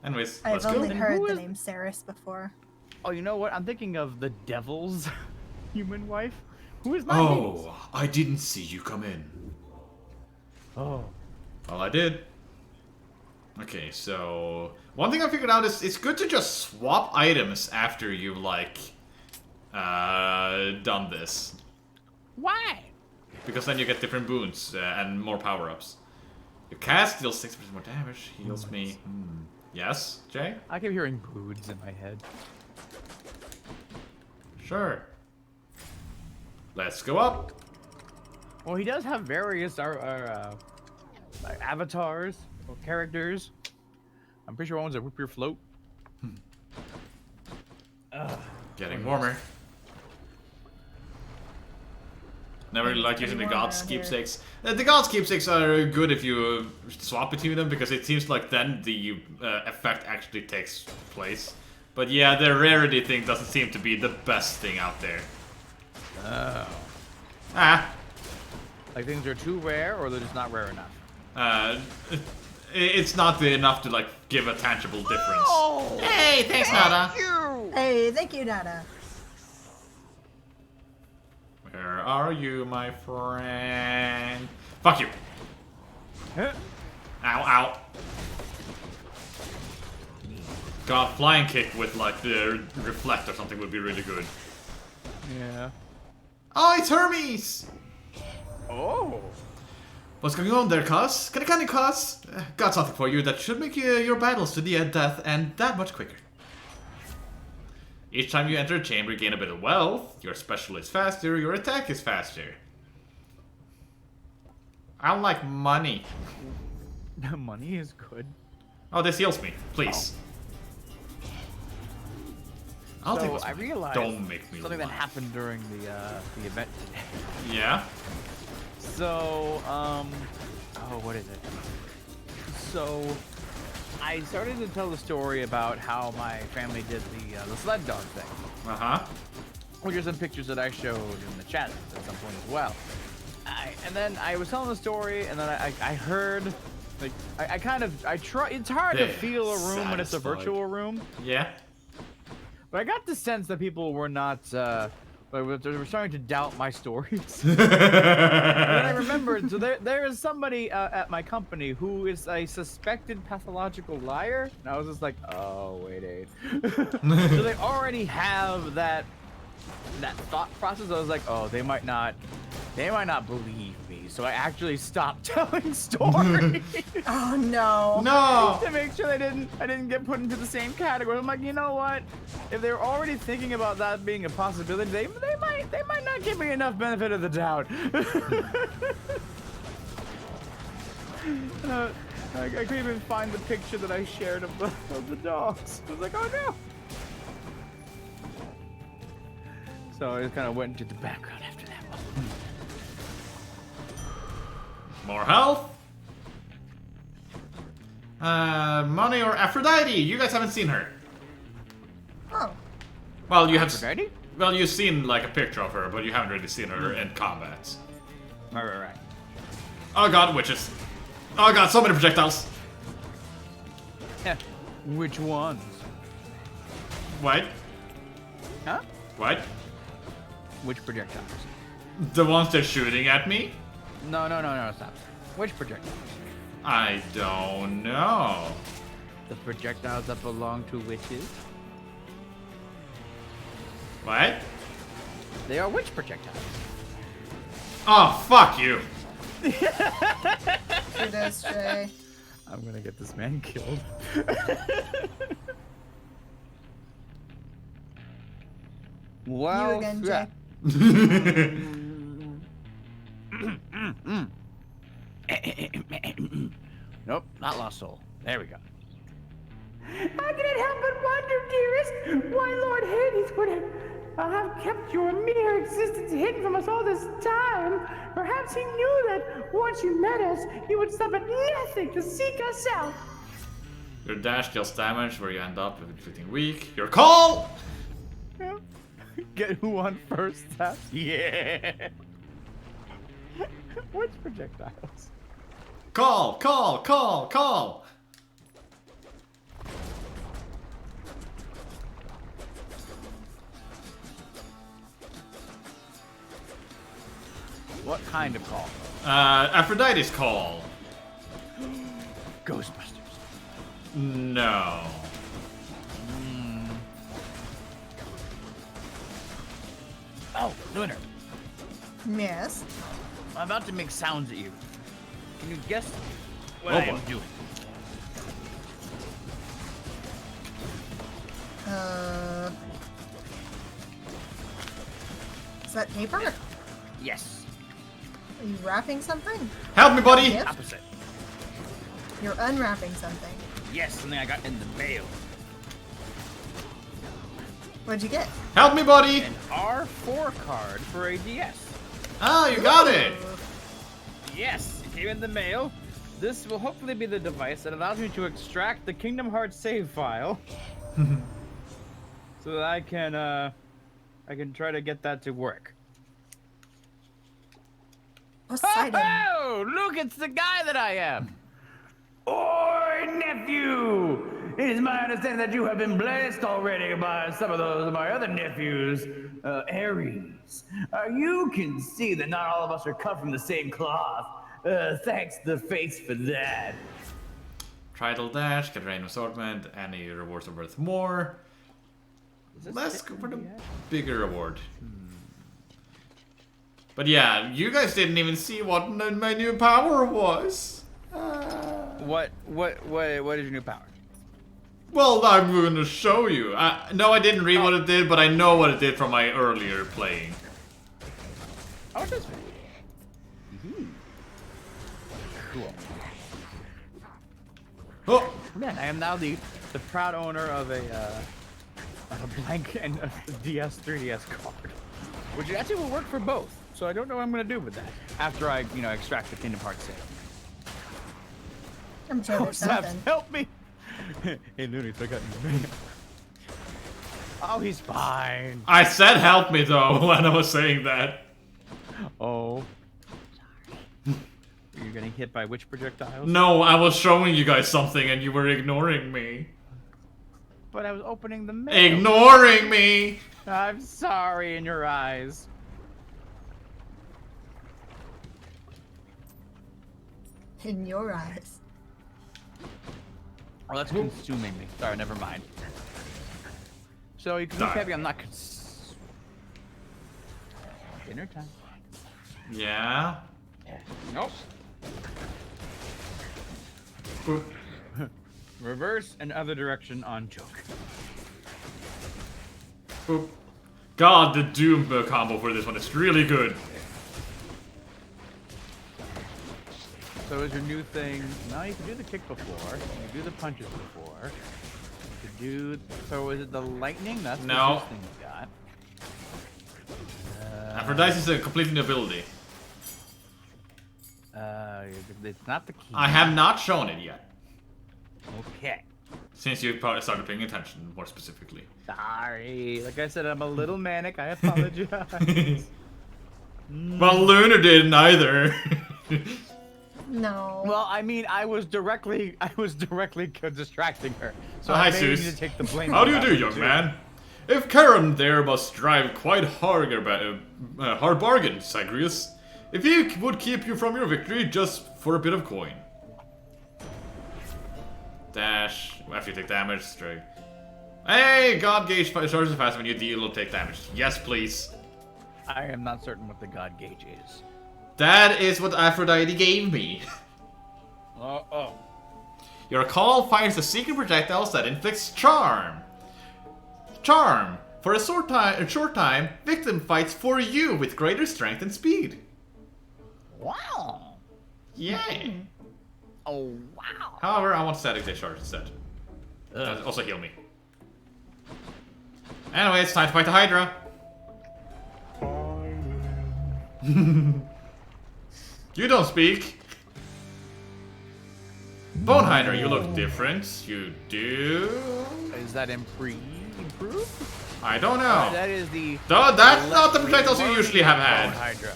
Anyways, I've let's go. only And heard who the is- name Ceres before. Oh, you know what? I'm thinking of the devil's human wife. Who is my Oh, I didn't see you come in. Oh. Well, I did. Okay, so one thing I figured out is it's good to just swap items after you've like done this, Why? because then you get different boons and more power-ups. Your cast deals 6% more damage, heals me. Yes, Jay? I keep hearing boods in my head. Sure. Let's go up. Well, he does have various like avatars or characters. I'm pretty sure one's a whip your float. Getting warmer. Never really like using the warm gods' around here. keepsakes. The gods' keepsakes are good if you swap between them, because it seems like then the effect actually takes place. But yeah, the rarity thing doesn't seem to be the best thing out there. Oh. Ah. Like things are too rare or they're just not rare enough. It's not enough to like give a tangible difference. Oh! Hey, thanks, Nada. Hey, thank you, Nana. Where are you, my friend? Fuck you. Huh? Ow, ow. God, flying kick with like the reflect or something would be really good. Yeah. Oh, it's Hermes! Oh. What's going on there, cuz? Can you cuz? Got something for you that should make your battles to the death and that much quicker. Each time you enter a chamber, you gain a bit of wealth. Your special is faster, your attack is faster. I don't like money. Money is good. Oh, this heals me, please. I'll take So what's I mine. realized Don't make me something that laugh. happened during the event today. Yeah? So, oh, what is it? So, I started to tell the story about how my family did the sled dog thing. Uh-huh. Which are some pictures that I showed in the chat at some point as well. And then I was telling the story, and then I heard, like, I try. It's hard to They're feel a room when it's a satisfied. virtual room. Yeah? But I got the sense that people were not But we're starting to doubt my stories. And then I remembered, so there is somebody at my company who is a suspected pathological liar. And I was just like, oh, wait. So they already have that thought process. I was like, oh, they might not believe me. So I actually stopped telling stories. Oh no. No! To make sure I didn't get put into the same category. I'm like, you know what? If they're already thinking about that being a possibility, they might not give me enough benefit of the doubt. I couldn't even find the picture that I shared of the dogs. I was like, oh no. So I just kind of went into the background after that one. More health. Money or Aphrodite? You guys haven't seen her. Oh. Well, you have. Aphrodite? Well, you've seen like a picture of her, but you haven't really seen her in combat. Right. Oh god, witches. Oh god, so many projectiles. Yeah. Which ones? What? Huh? What? Which projectiles? The ones they're shooting at me? No, stop. Which projectiles? I don't know. The projectiles that belong to witches? What? They are witch projectiles. Oh, fuck you. It is, Jay. I'm gonna get this man killed. Well, You again, yeah. Jay. Nope, not lost soul. There we go. I cannot help but wonder, dearest, why Lord Hades would have kept your mere existence hidden from us all this time. Perhaps he knew that once you met us, you would stop at nothing to seek us out. Your dash deals damage where you end up with inflicting weak. Your call! Get who on first tap? Yeah. Which projectiles? Call! What kind of call? Aphrodite's call. Ghostbusters. No. Oh, Lunar. Yes. I'm about to make sounds at you. Can you guess what Oh, I am boy. doing? Is that paper? Yes. Are you wrapping something? Help me, buddy! Yes. Opposite. You're unwrapping something. Yes, something I got in the mail. What'd you get? Help me, buddy! An R4 card for a DS. Ah, you got it! Yes, it came in the mail. This will hopefully be the device that allows me to extract the Kingdom Hearts save file. So that I can try to get that to work. Poseidon. Oh, look, it's the guy that I am. Oi, nephew! It is my understanding that you have been blessed already by some of those of my other nephews, Ares. You can see that not all of us are cut from the same cloth. Thanks to the fates for that. Tridal dash, get random assortment, any rewards are worth more. Let's go for the bigger reward. But yeah, you guys didn't even see what my new power was. What is your new power? Well, I'm gonna show you. No, I didn't read what it did, but I know what it did from my earlier playing. Oh, it does. Cool. Oh! Man, I am now the proud owner of a blank and a DS 3DS card, which actually will work for both. So I don't know what I'm gonna do with that after I, extract the Kingdom Hearts save. I'm sure there's Saps, something. help me! Hey, Looney, I got you. Oh, he's fine. I said help me though when I was saying that. Oh. You're getting hit by which projectiles? No, I was showing you guys something and you were ignoring me. But I was opening the mail. Ignoring me! I'm sorry in your eyes. In your eyes. Oh, that's consuming me. Sorry, never mind. So you can be happy I'm not dinner time. Yeah. Nope. Boop. Reverse and other direction on joke. Boop. God, the Doom combo for this one is really good. So is your new thing? No, you can do the kick before. You can do the punches before. You do. So is it the lightning? That's the No. first thing you got. Aphrodite is a completely new ability. It's not the key. I have not shown it yet. Okay. Since you probably started paying attention more specifically. Sorry. Like I said, I'm a little manic. I apologize. Well, Lunar didn't either. No. Well, I mean, I was directly distracting her. So Hi, I may need Zeus. to take the blame. How on do you that do, one, young too. man? If Charon there must strive quite hard bargain, Zagreus. If he would keep you from your victory just for a bit of coin. Dash. After you take damage, straight. Hey, God gauge charges fast when you deal or take damage. Yes, please. I am not certain what the god gauge is. That is what Aphrodite gave me. Oh. Your call fires a secret projectiles that inflicts charm. Charm. For a short time, victim fights for you with greater strength and speed. Wow. Yay. Oh, wow. However, I want static discharge instead. Also heal me. Anyway, it's time to fight the Hydra. You don't speak. Bone Hydra, you look different. You do. Is that improved? I don't know. That is the. No, that's not the projectiles you usually have Bone had. Hydra.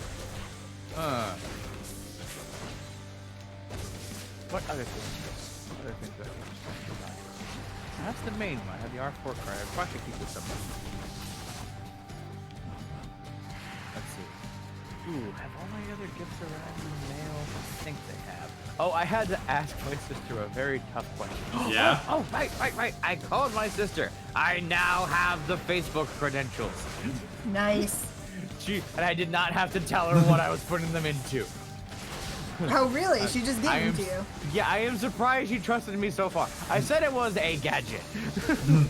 What other things? What other things? That's the main one. I have the R4 card. I probably should keep this somewhere. Let's see. Ooh, have all my other gifts arrived in the mail? I think they have. Oh, I had to ask my sister a very tough question. Yeah? Oh, right. I called my sister. I now have the Facebook credentials. Nice. And I did not have to tell her what I was putting them into. Oh, really? She just gave I them am, to you. yeah, I am surprised she trusted me so far. I said it was a gadget. And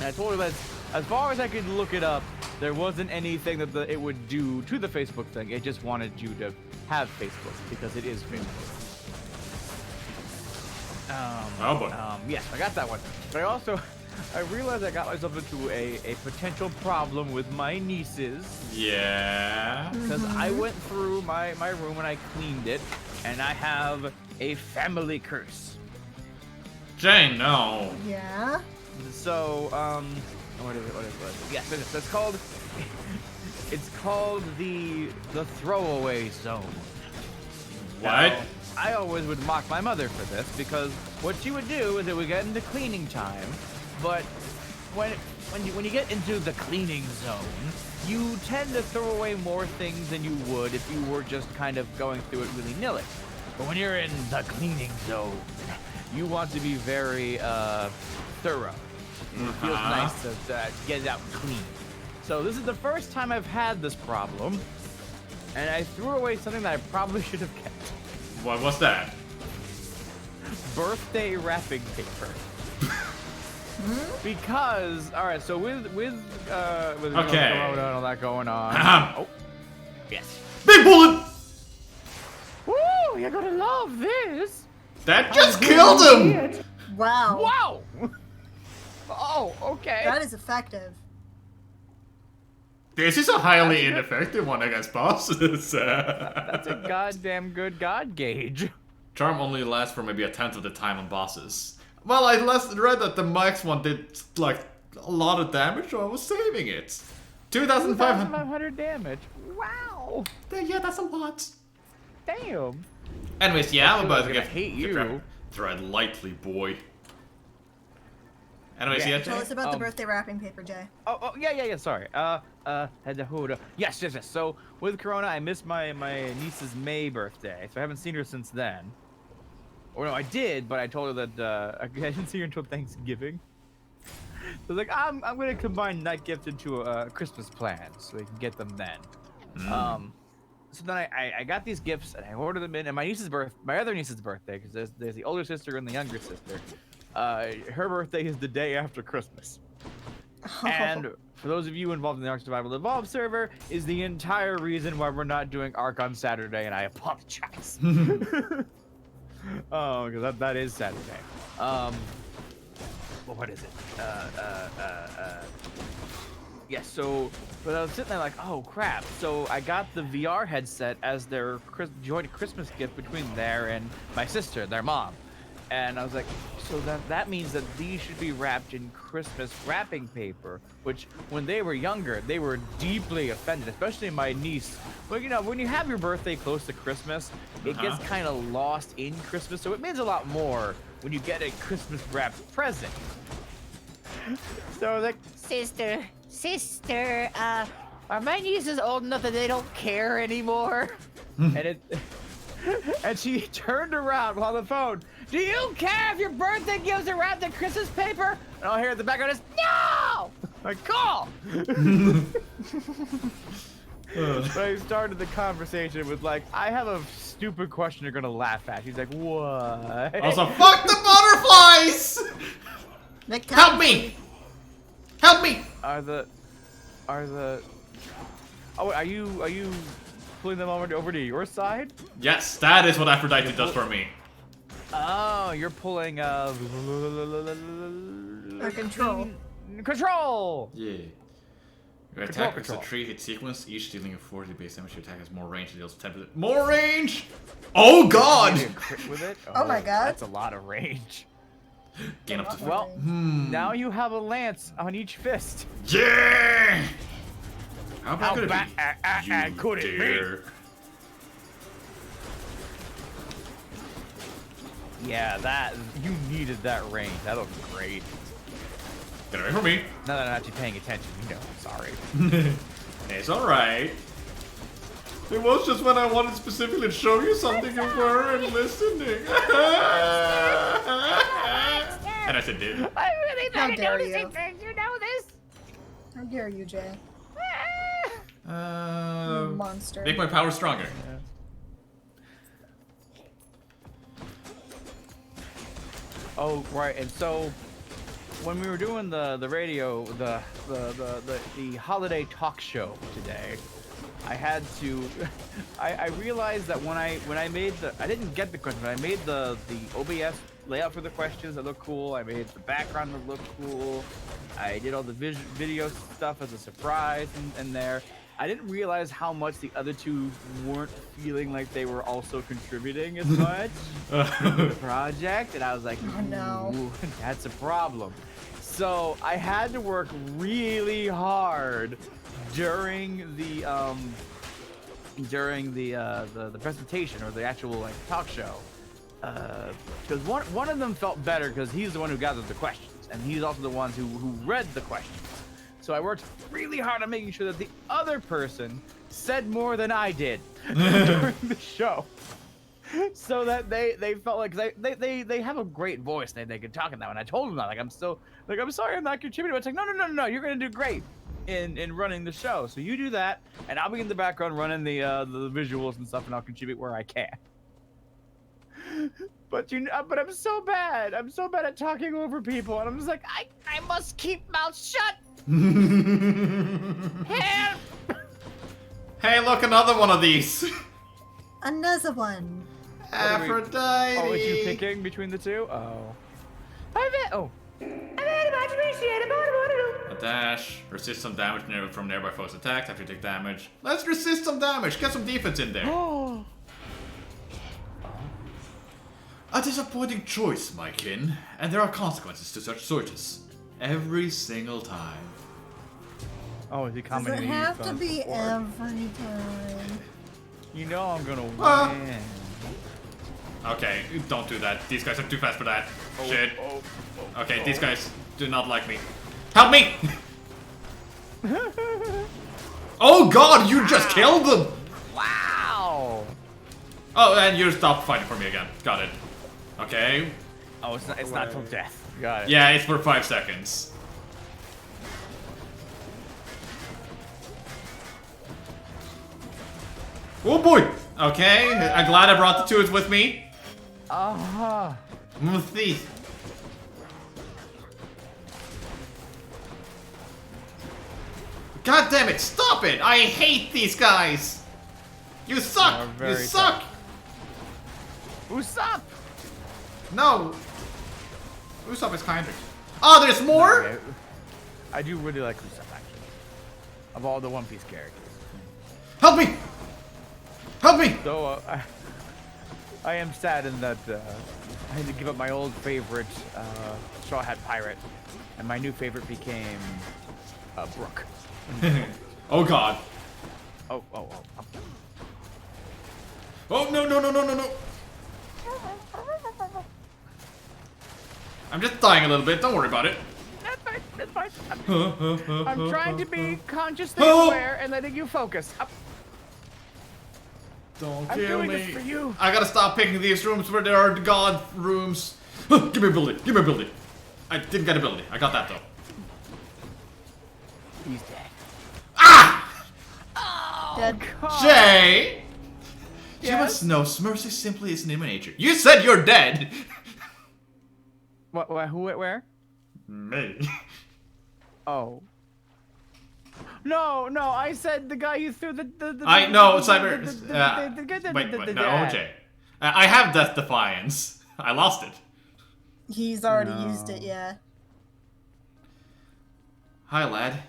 I told her that as far as I could look it up, there wasn't anything that it would do to the Facebook thing. It just wanted you to have Facebook because it is Facebook. Oh boy. Yes, I got that one. But I realized I got myself into a potential problem with my nieces. Yeah. Because I went through my room and I cleaned it, and I have a family curse. Jane, no. Yeah? So, what is it? Yes, it's called, it's called the throwaway zone. What? Now, I always would mock my mother for this, because what she would do is it would get into cleaning time, but when you get into the cleaning zone, you tend to throw away more things than you would if you were just kind of going through it willy-nilly. But when you're in the cleaning zone, you want to be very thorough. It feels nice to get it out clean. So this is the first time I've had this problem, and I threw away something that I probably should have kept. What was that? Birthday wrapping paper. Because, all right, so with Okay. Corona and all that going on. Ahem. Oh, yes. Big bullet! Woo! You're gonna love this. That just killed him! Wow. Wow. Oh, okay. That is effective. This is a highly ineffective one against bosses. That's a goddamn good god gauge. Charm only lasts for maybe a tenth of the time on bosses. Well, I read that the max one did like a lot of damage, so I was saving it. 2,500. 2,500 damage. Wow. Yeah, that's a lot. Damn. Anyways, yeah, I'm about to gonna get hate you. Tread lightly, boy. Anyways, Yeah. yeah, Tell Jay? us about the birthday wrapping paper, Jay. Oh, yeah. Sorry. Yes. So with Corona, I missed my niece's May birthday, so I haven't seen her since then. Or no, I did, but I told her that I didn't see her until Thanksgiving. So I was like, I'm gonna combine that gift into a Christmas plan, so we can get them then. So then I got these gifts and I ordered them in, and my other niece's birthday, because there's the older sister and the younger sister. Her birthday is the day after Christmas. And for those of you involved in the Ark Survival Evolved server, is the entire reason why we're not doing Ark on Saturday, and I apologize. Oh, because that is Saturday. Well, what is it? Yeah, so, but I was sitting there like, oh crap. So I got the VR headset as their joint Christmas gift between there and my sister, their mom. And I was like, so that means that these should be wrapped in Christmas wrapping paper, which when they were younger, they were deeply offended, especially my niece. Well, you know, when you have your birthday close to Christmas, it gets kind of lost in Christmas. So it means a lot more when you get a Christmas wrapped present. So I was like, sister, are my nieces old enough that they don't care anymore? And she turned around while on the phone. Do you care if your birthday gifts are wrapped in Christmas paper? And all I hear in the background is, no! Like, call! So I started the conversation with like, I have a stupid question you're gonna laugh at. She's like, what? Also, fuck the butterflies! Help me! Help me! Are the oh, are you pulling them over to your side? Yes, that is what Aphrodite does for me. Oh, you're pulling control. Yeah. Your attack with a 3-hit sequence, each dealing a 40 base damage. Your attack has more range, it deals 10%. More range! Oh god! Crit with it? Oh my god. That's a lot of range. Gain up to Well, now you have a lance on each fist. yeah! How bad could it be? Could it dare. Yeah, that you needed that range. That looked great. Get away from me. Now that I'm actually paying attention, you know, I'm sorry. It's alright. It was just when I wanted specifically to show you something you weren't listening. And I said, dude. I'm really bad How at dare noticing you. things, you know this? How dare you, Jay? You Uh, monster. make my power stronger. Oh, right, and so when we were doing the radio, the holiday talk show today, I had to, I realized that when I made I didn't get the question, but I made the OBS layout for the questions that look cool. I made the background that look cool. I did all the video stuff as a surprise in there. I didn't realize how much the other two weren't feeling like they were also contributing as much to the project, and I was like, Oh, no. "Ooh, that's a problem." So I had to work really hard during the presentation or the actual like talk show, because one of them felt better because he's the one who gathered the questions, and he's also the one who read the questions. So I worked really hard on making sure that the other person said more than I did during the show, so that they felt like they have a great voice. They could talk in that one. I told them that I'm sorry I'm not contributing. It's like no, you're gonna do great in running the show. So you do that, and I'll be in the background running the visuals and stuff, and I'll contribute where I can. But I'm so bad. I'm so bad at talking over people, and I'm just like I must keep mouth shut. Help! Hey, look, another one of these. Another one. Aphrodite. Oh, is you picking between the two? Oh. A dash. Resist some damage from nearby foes' attacks after you take damage. Let's resist some damage. Get some defense in there. Oh. A disappointing choice, my kin. And there are consequences to such choices. Every single time. Oh, is he Does commenting? it have to be every time? You know I'm gonna win. Okay, don't do that. These guys are too fast for that. Shit. Okay, these guys do not like me. Help me! Oh god, you just killed them! Wow! Oh, and you stopped fighting for me again. Got it. Okay. Oh, it's not till death. Got it. Yeah, it's for 5 seconds. Oh boy! Okay, I'm glad I brought the tooth with me. Uh-huh. Thief. God damn it, stop it! I hate these guys! You suck! You suck! Usopp! No! Usopp is kinder. Oh, there's more?! Okay. I do really like Usopp, actually. Of all the One Piece characters. Help me! Help me! So, I am saddened that I had to give up my old favorite, Straw Hat Pirate, and my new favorite became Brook. Oh god. Oh. Oh no no no no no no! I'm just dying a little bit, don't worry about it. That's fine. I'm trying to be consciously aware and letting you focus. Don't I'm kill doing me. this for you. I gotta stop picking these rooms where there are god rooms. Give me a ability, give me a ability. I didn't get ability, I got that though. He's dead. Ah! Dead. Jay! You Yes? must know, mercy simply isn't in my nature. You said you're dead! What, who, where? Me. Oh. No, I said the guy you threw the I know, Cyber. Wait, Wait, no, Jay. I have Death Defiance. I lost it. He's already used it, yeah. Hi, lad.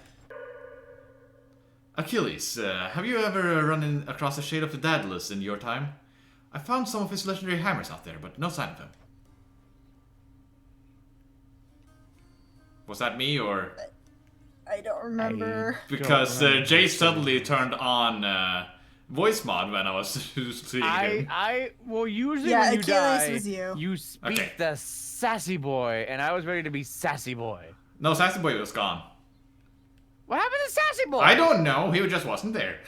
Achilles, have you ever run across a Shade of the Daedalus in your time? I found some of his legendary hammers out there, but no sign of him. Was that me, or...? I don't remember. Because Jay suddenly turned on voice mod when I was seeing him. Well, usually Yeah, when you Achilles die, was you. you speak Okay. the sassy boy, and I was ready to be sassy boy. No, Sassy Boy was gone. What happened to sassy boy? I don't know, he just wasn't there.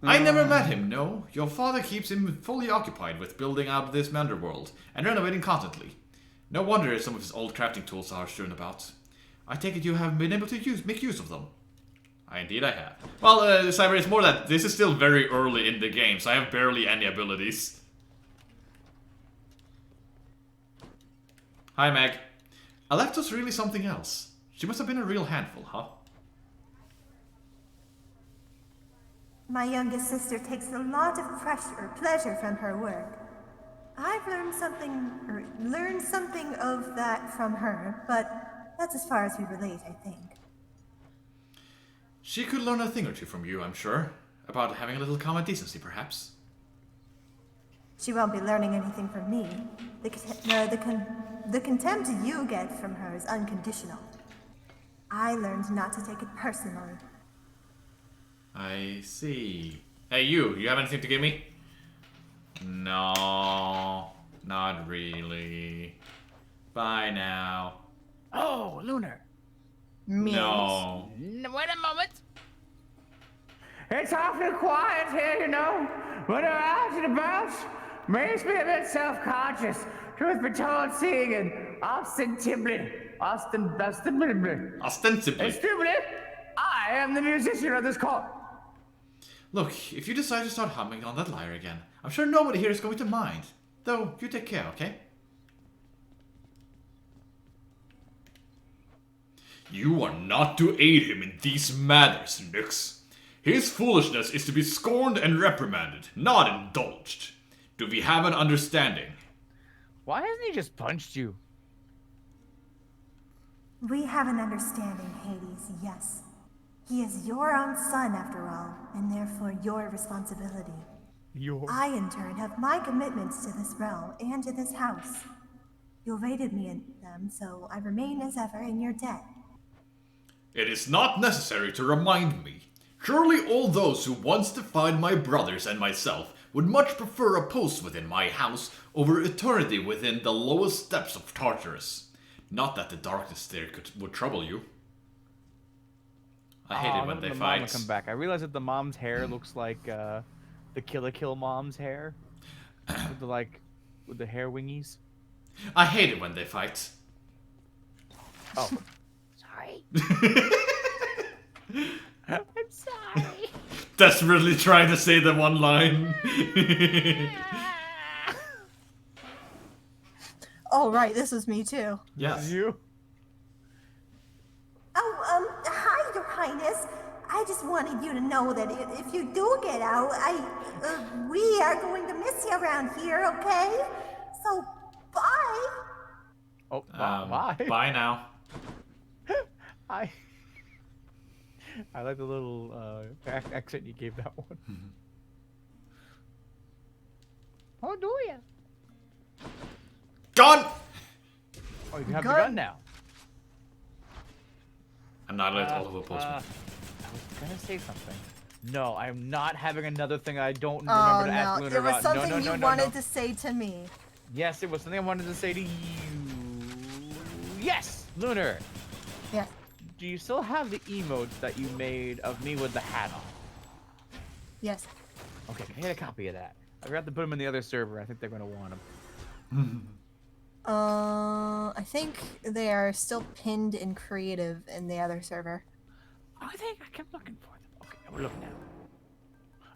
I never met him, no. Your father keeps him fully occupied with building out this underworld and renovating constantly. No wonder some of his old crafting tools are strewn about. I take it you have been able to make use of them. Indeed I have. Well, Cyber, it's more that this is still very early in the game, so I have barely any abilities. Hi, Meg. Alecto's really something else. She must have been a real handful, huh? My youngest sister takes a lot of pleasure from her work. I've learned something of that from her, but that's as far as we relate, I think. She could learn a thing or two from you, I'm sure. About having a little common decency, perhaps. She won't be learning anything from me. The contempt you get from her is unconditional. I learned not to take it personally. I see. Hey, you have anything to give me? No, not really. Bye now. Oh, Lunar. No. Wait a moment. It's awfully quiet here, you know. When I'm out and about, makes me a bit self-conscious. Truth be told, seeing an ostensibly, I am the musician of this court. Look, if you decide to start humming on that lyre again, I'm sure nobody here is going to mind. Though, you take care, okay? You are not to aid him in these matters, Nyx. His foolishness is to be scorned and reprimanded, not indulged. Do we have an understanding? Why hasn't he just punched you? We have an understanding, Hades, yes. He is your own son, after all, and therefore your responsibility. I, in turn, have my commitments to this realm and to this house. You evaded me in them, so I remain as ever in your debt. It is not necessary to remind me. Surely all those who once defied my brothers and myself would much prefer a post within my house over eternity within the lowest depths of Tartarus. Not that the darkness there would trouble you. I hate it when they the fight. mom will come back. I realize that the mom's hair looks like the Kill mom's hair, with the hair wingies. I hate it when they fight. Oh, sorry. I'm sorry. Desperately trying to say the one line. Oh, right, this was me too. Yes. You? Oh, hi, Your Highness. I just wanted you to know that if you do get out, we are going to miss you around here, okay? So, bye. Oh, bye. Bye now. I like the little accent you gave that one. How do you? Gone! Oh, you can have the Gun. gun now. Annihilate all of the postmen. I was gonna say something. No, I'm not having another thing I don't Oh remember to ask no, Lunar it was about. something No, you no, wanted no. to say to me. Yes, it was something I wanted to say to you. Yes, Lunar. Yeah. Do you still have the emotes that you made of me with the hat on? Yes. Okay, I had a copy of that. I forgot to put them in the other server. I think they're gonna want them. I think they are still pinned in creative in the other server. Oh, I think I kept looking for them. Okay, we're looking now.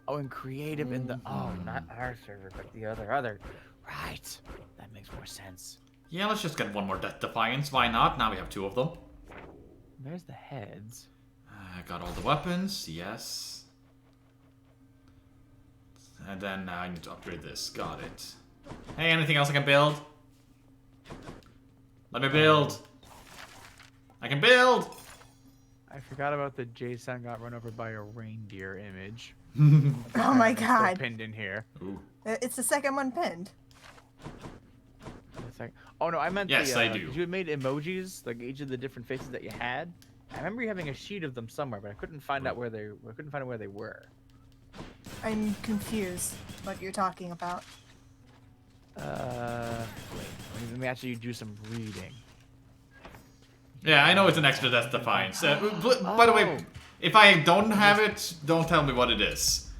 Oh, and creative in the not our server, but the other. Right. That makes more sense. Yeah, let's just get one more Death Defiance. Why not? Now we have 2 of them. There's the heads. I got all the weapons. Yes. And then I need to upgrade this. Got it. Hey, anything else I can build? Let me build. I can build. I forgot about the Jason got run over by a reindeer image. Oh my It's still god. pinned in here. Ooh. It's the second one pinned. It's like, oh no, I meant Yes, the, I do. 'cause you had made emojis, like each of the different faces that you had. I remember you having a sheet of them somewhere, but I couldn't find out where they. I couldn't find out where they were. I'm confused what you're talking about. Wait, let me actually do some reading. Yeah, I know it's an extra Death Defiance. By the way, if I don't have it, don't tell me what it is.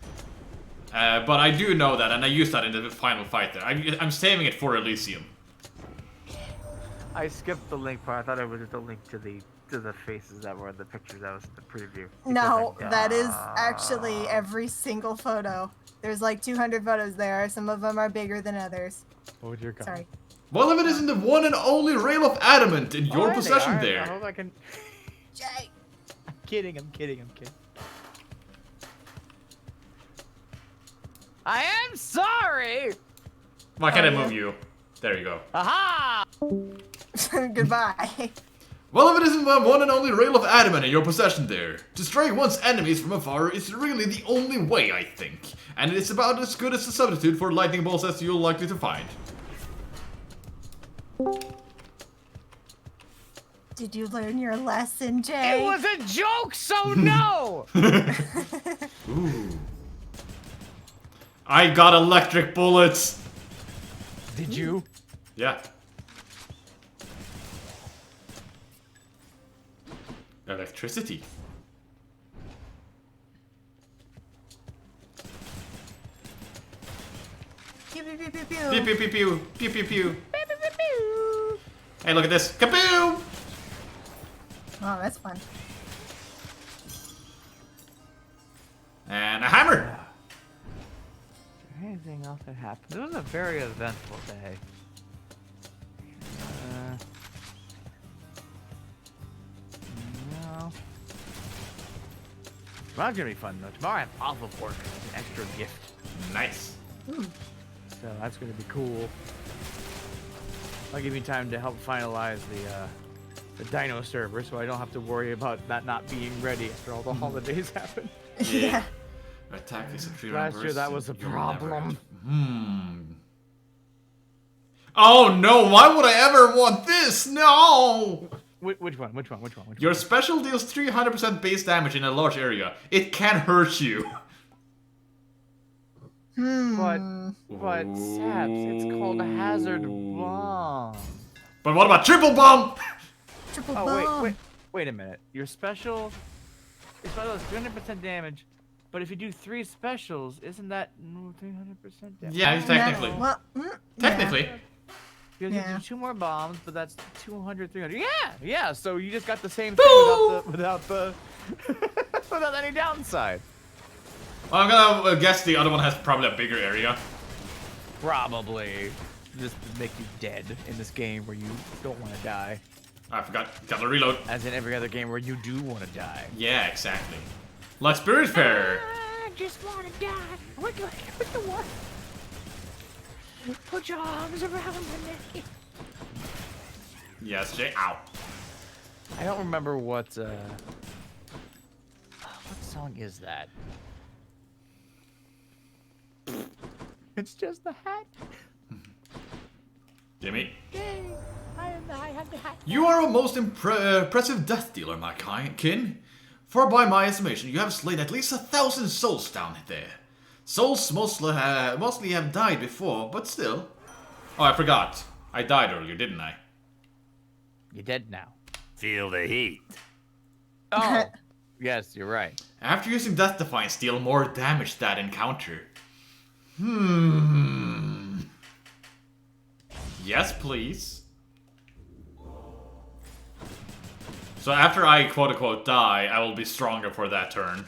But I do know that, and I used that in the final fight there. I'm saving it for Elysium. I skipped the link part. I thought it was just a link to the faces that were in the pictures that was in the preview. No, that is actually every single photo. There's like 200 photos there. Some of them are bigger than others. Oh dear God. Sorry. Well, if it isn't the one and only Rail of Adamant in your Oh, possession they are. I there. hope I can. Jay. I'm kidding. I am sorry. Why can't I yeah. move you? There you go. Aha! Goodbye. Well, if it isn't the one and only Rail of Adamant in your possession there. To strike one's enemies from afar is really the only way, I think. And it's about as good as a substitute for lightning bolts as you're likely to find. Did you learn your lesson, Jay? It was a joke, so no. Ooh. I got electric bullets. Did you? Yeah. Electricity. Pew, pew, pew, pew, pew. Pew pew pew pew pew pew pew. Hey, look at this. Kaboom! Oh, that's fun. And a hammer. Anything else that happened? It was a very eventful day. No. Tomorrow's gonna be fun though. Tomorrow I have off of work. It's an extra gift. Nice. So that's gonna be cool. I'll give me time to help finalize the Dino server, so I don't have to worry about that not being ready after all the holidays happen. Yeah. Attack is a tree Last year that was a problem. Oh no! Why would I ever want this? No! Which one? Your special deals 300% base damage in a large area. It can hurt you. But Saps, it's called a hazard bomb. But what about triple bomb? Triple Oh bomb. wait a minute. Your special is 300% damage, but if you do 3 specials, isn't that 300% damage? Yeah, technically. Well, Technically. Because you Yeah. do 2 more bombs, but that's 200, 300. Yeah. So you just got the same thing without the without any downside. Well, I'm gonna guess the other one has probably a bigger area. Probably. Just to make you dead in this game where you don't want to die. I forgot. Gotta reload. As in every other game where you do want to die. Yeah, exactly. Like Spiritfarer. I just want to die. What do I want? Put your arms around my neck. Yes, Jay. Ow. I don't remember what song is that? It's just the hat. Jimmy. Yay! I have the hat. You are a most impressive death dealer, my kin. For by my estimation, you have slain at least 1,000 souls down there. Souls mostly have died before, but still. Oh, I forgot. I died earlier, didn't I? You're dead now. Feel the heat. Oh, yes, you're right. After using Death Defiance, deal more damage that encounter. Yes, please. So after I quote-unquote die, I will be stronger for that turn.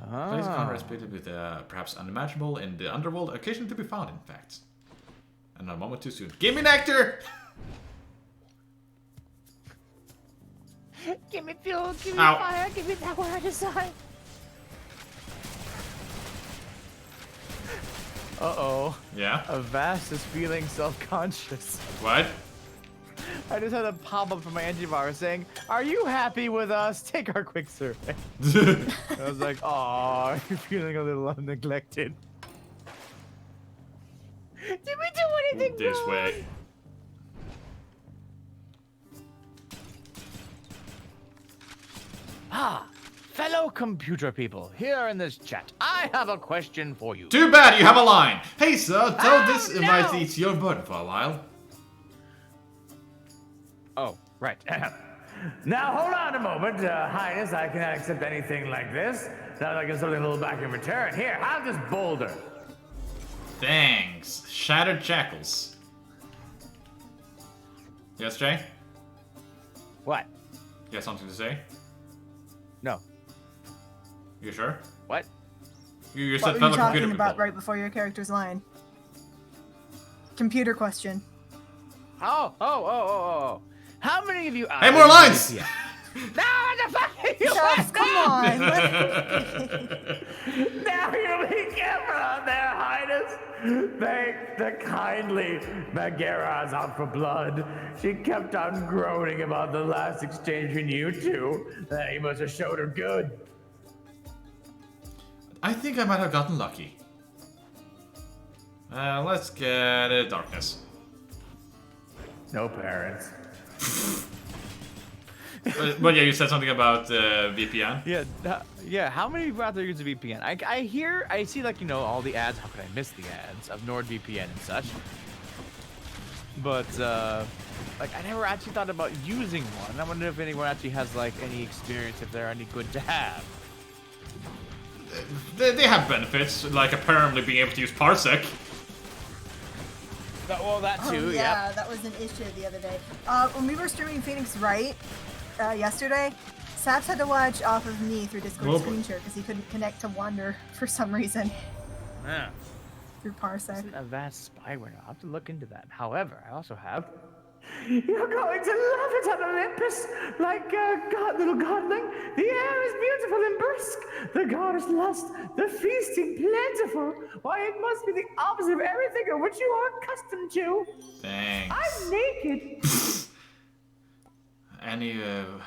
Place counter is split with perhaps unimaginable in the underworld, occasionally to be found, in fact. And a moment too soon. Give me nectar! Give me fuel, give me Ow. fire, give me that word I decide. Uh-oh. Yeah? Avast is feeling self-conscious. What? I just had a pop-up from my antivirus saying, "Are you happy with us? Take our quick survey." I was like, "Aw, you're feeling a little neglected." Did we do anything This wrong? way. Fellow computer people, here in this chat, I have a question for you. Too bad you have a line. Hey, sir, tell this no. might eat your burden for a while. Oh, right. Now, hold on a moment, Highness. I cannot accept anything like this. Now I get something a little back in return. Here, have this boulder. Thanks. Shattered shackles. Yes, Jay? What? You have something to say? No. You sure? What? You What said were fellow you computer talking about people. right before your character's line? Computer question. Oh. How many of you out Hey, there more use lines! VPN? No, what the fuck are you Chubbs, come on. Now you be careful out there, Highness. Thank the kindly Megara's out for blood. She kept on groaning about the last exchange between you two. He must have showed her good. I think I might have gotten lucky. Let's get darkness. No parents. But yeah, you said something about VPN. Yeah. How many people out there use a VPN? I see like all the ads. How could I miss the ads of NordVPN and such? But like I never actually thought about using one. I wonder if anyone actually has like any experience, if they're any good to have. They have benefits, like apparently being able to use Parsec. Well, that too. Yeah, that was an issue the other day. When we were streaming Phoenix Wright yesterday, Saps had to watch off of me through Discord Oh, screen share because he couldn't connect to Wander for some reason Yeah. through Parsec. A vast spyware. I'll have to look into that. However, I also have. You're going to love it on Olympus, like little godling. The air is beautiful and brisk. The goddess lust, the feasting plentiful. Why, it must be the opposite of everything of which you are accustomed to. Thanks. I'm naked. Any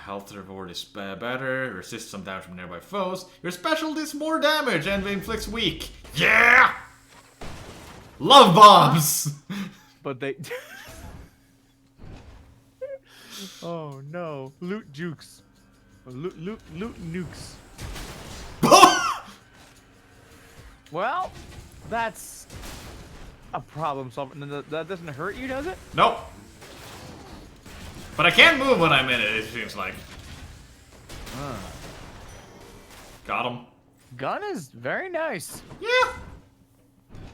health reward is better, resist some damage from nearby foes. Your special does more damage and inflicts weak. Yeah! Love bombs! But they. Oh no! Loot jukes. Loot nukes. Well, that's a problem solving. That doesn't hurt you, does it? Nope. But I can't move when I'm in it, it seems like. Got him. Gun is very nice. Yeah.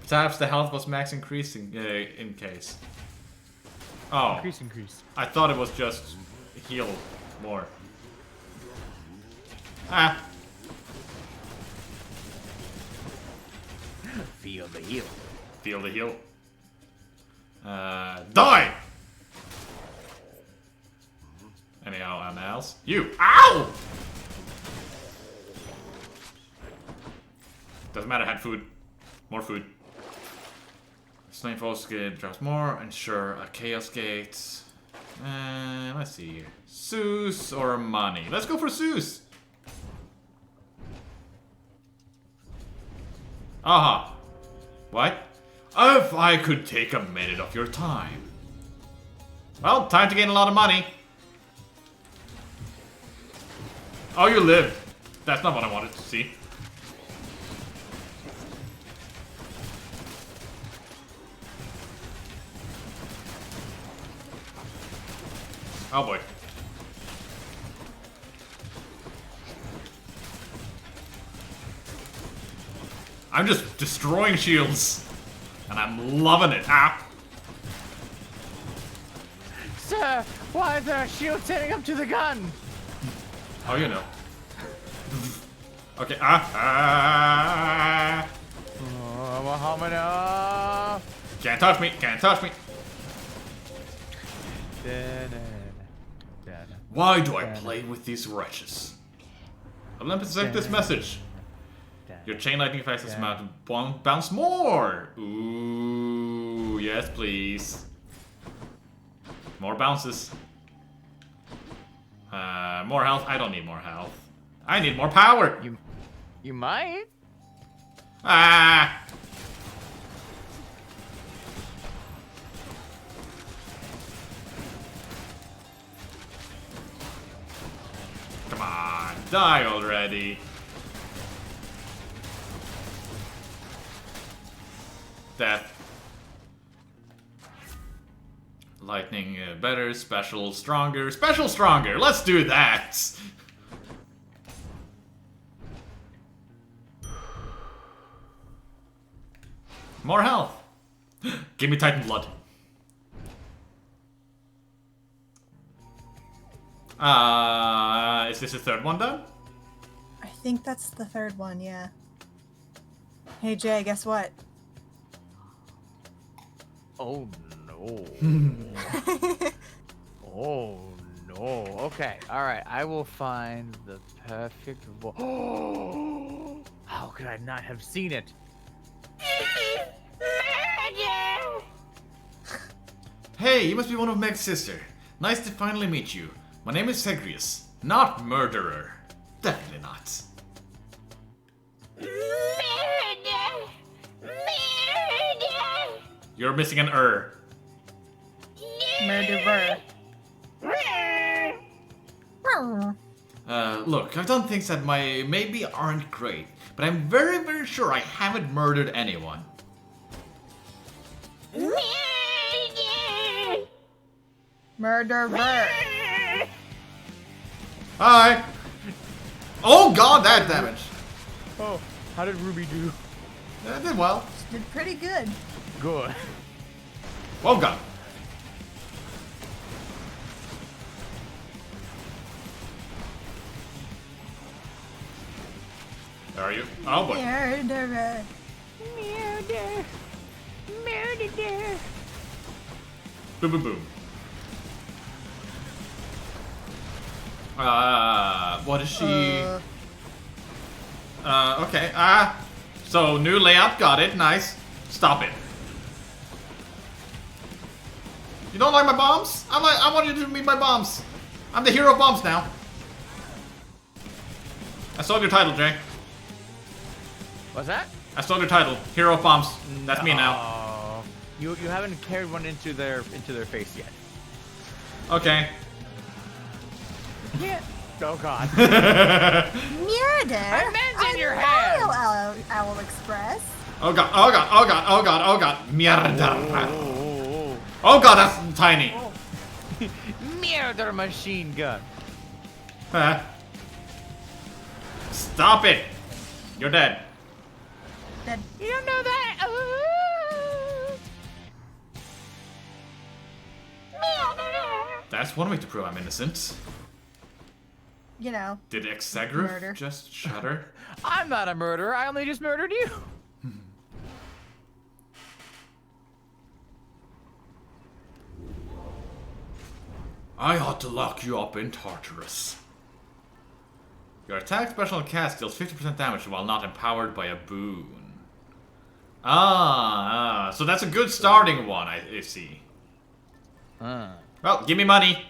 Perhaps the health was max increasing in case. Oh. Increase. I thought it was just heal more. Ah. Feel the heal. Feel the heal. Die! Anyhow else? You! Ow! Doesn't matter, had food. More food. Slain foes get drops more, ensure a chaos gate. Let's see here. Zeus or money? Let's go for Zeus! Aha! What? If I could take a minute of your time. Well, time to gain a lot of money. Oh, you live. That's not what I wanted to see. Oh boy. I'm just destroying shields. And I'm loving it. Ah. Sir, why is there a shield standing up to the gun? Oh, you know. Okay. Ah. Oh, Muhammad. Can't touch me. Can't touch me. Why do I play with these wretches? Olympus sent this message. Your chain lightning effects this amount bounce more. Ooh, yes, please. More bounces. More health. I don't need more health. I need more power. You might. Ah. Come on, die already. Death. Lightning better, special stronger, special stronger. Let's do that. More health. Give me Titan blood. Is this the third one done? I think that's the third one, yeah. Hey Jay, guess what? Oh no. Oh no. Okay. All right. I will find the perfect. How could I not have seen it? Hey, you must be one of Meg's sister. Nice to finally meet you. My name is Segrius, not murderer. Definitely not. You're missing an Murderer. Look, I've done things that maybe aren't great, but I'm very, very sure I haven't murdered anyone. Murderer. Hi! Oh god, that damage! Oh, how did Ruby do? Did well. Did pretty good. Good. Well done. Where are you? Oh boy. Murderer. Murder. Murder. Boom, boom, boom. What is she? Okay. So new layout, got it. Nice. Stop it. You don't like my bombs? I want you to meet my bombs. I'm the hero of bombs now. I stole your title, Jay. What's that? I stole your title, hero of bombs. That's me now. Oh, you haven't carried one into their face yet. Okay. Yeah. Oh God. Murder. A man's in your hand. Owl Express. Oh god, oh god, oh god, oh god, oh god. Mierda. Oh god, that's tiny. Murder machine gun. Stop it. You're dead. Dead. You don't know that. That's one way to prove I'm innocent. You know. Did Murder. Exegrif just shudder? I'm not a murderer. I only just murdered you. I ought to lock you up in Tartarus. Your attack, special, and cast deals 50% damage while not empowered by a boon. So that's a good starting one, I see. Well, give me money.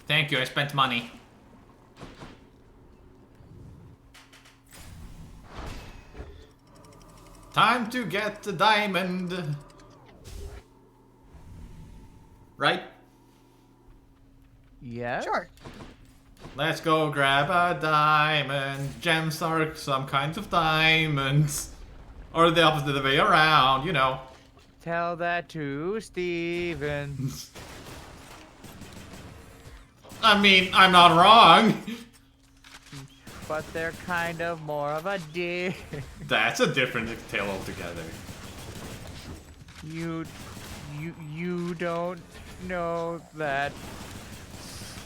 Thank you, I spent money. Time to get the diamond. Right? Yeah. Sure. Let's go grab a diamond. Gems are some kinds of diamonds. Or the opposite way around, you know. Tell that to Steven. I mean, I'm not wrong. But they're kind of more of a dick. That's a different tale altogether. You don't know that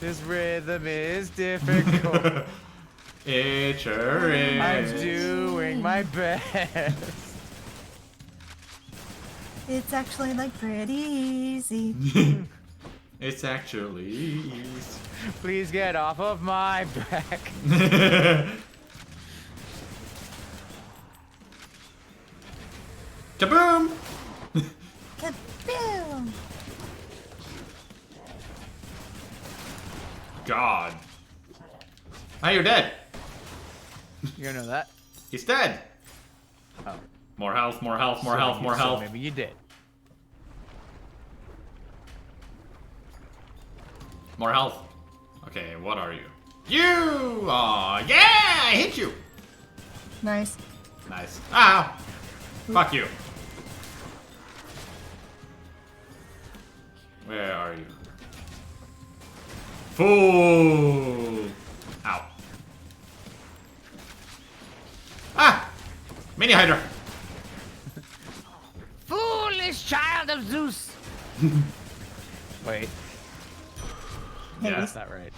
this rhythm is difficult. It sure is. I'm doing my best. It's actually like pretty easy. It's actually easy. Please get off of my back. Kaboom! Kaboom! God. Ah, you're dead. You know that? He's dead. Oh. More health, more health, more So health, you- more so health. Maybe you did. More health. Okay, what are you? You! Aw, yeah! I hit you! Nice. Nice. Ow! Fuck you. Where are you? Fool! Ow. Ah! Mini Hydra! Foolish child of Zeus. Wait, Yeah. that's not right.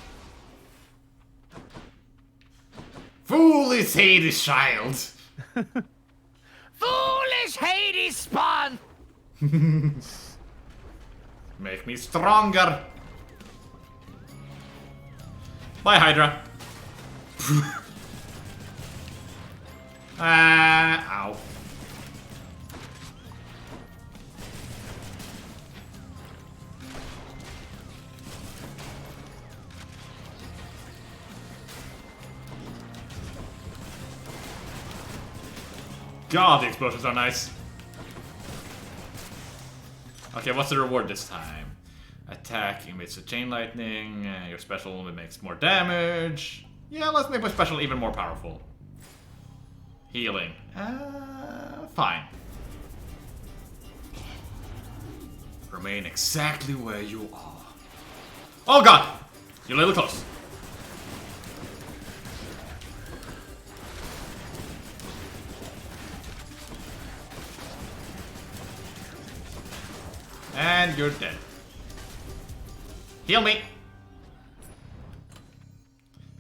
Fool is Hades' child! Foolish Hades spawn. Make me stronger! Bye, Hydra. Ow. God, the explosions are nice. Okay, what's the reward this time? Attack emits a chain lightning. Your special makes more damage. Yeah, let's make my special even more powerful. Healing. Fine. Remain exactly where you are. Oh god! You're a little close. And you're dead. Heal me.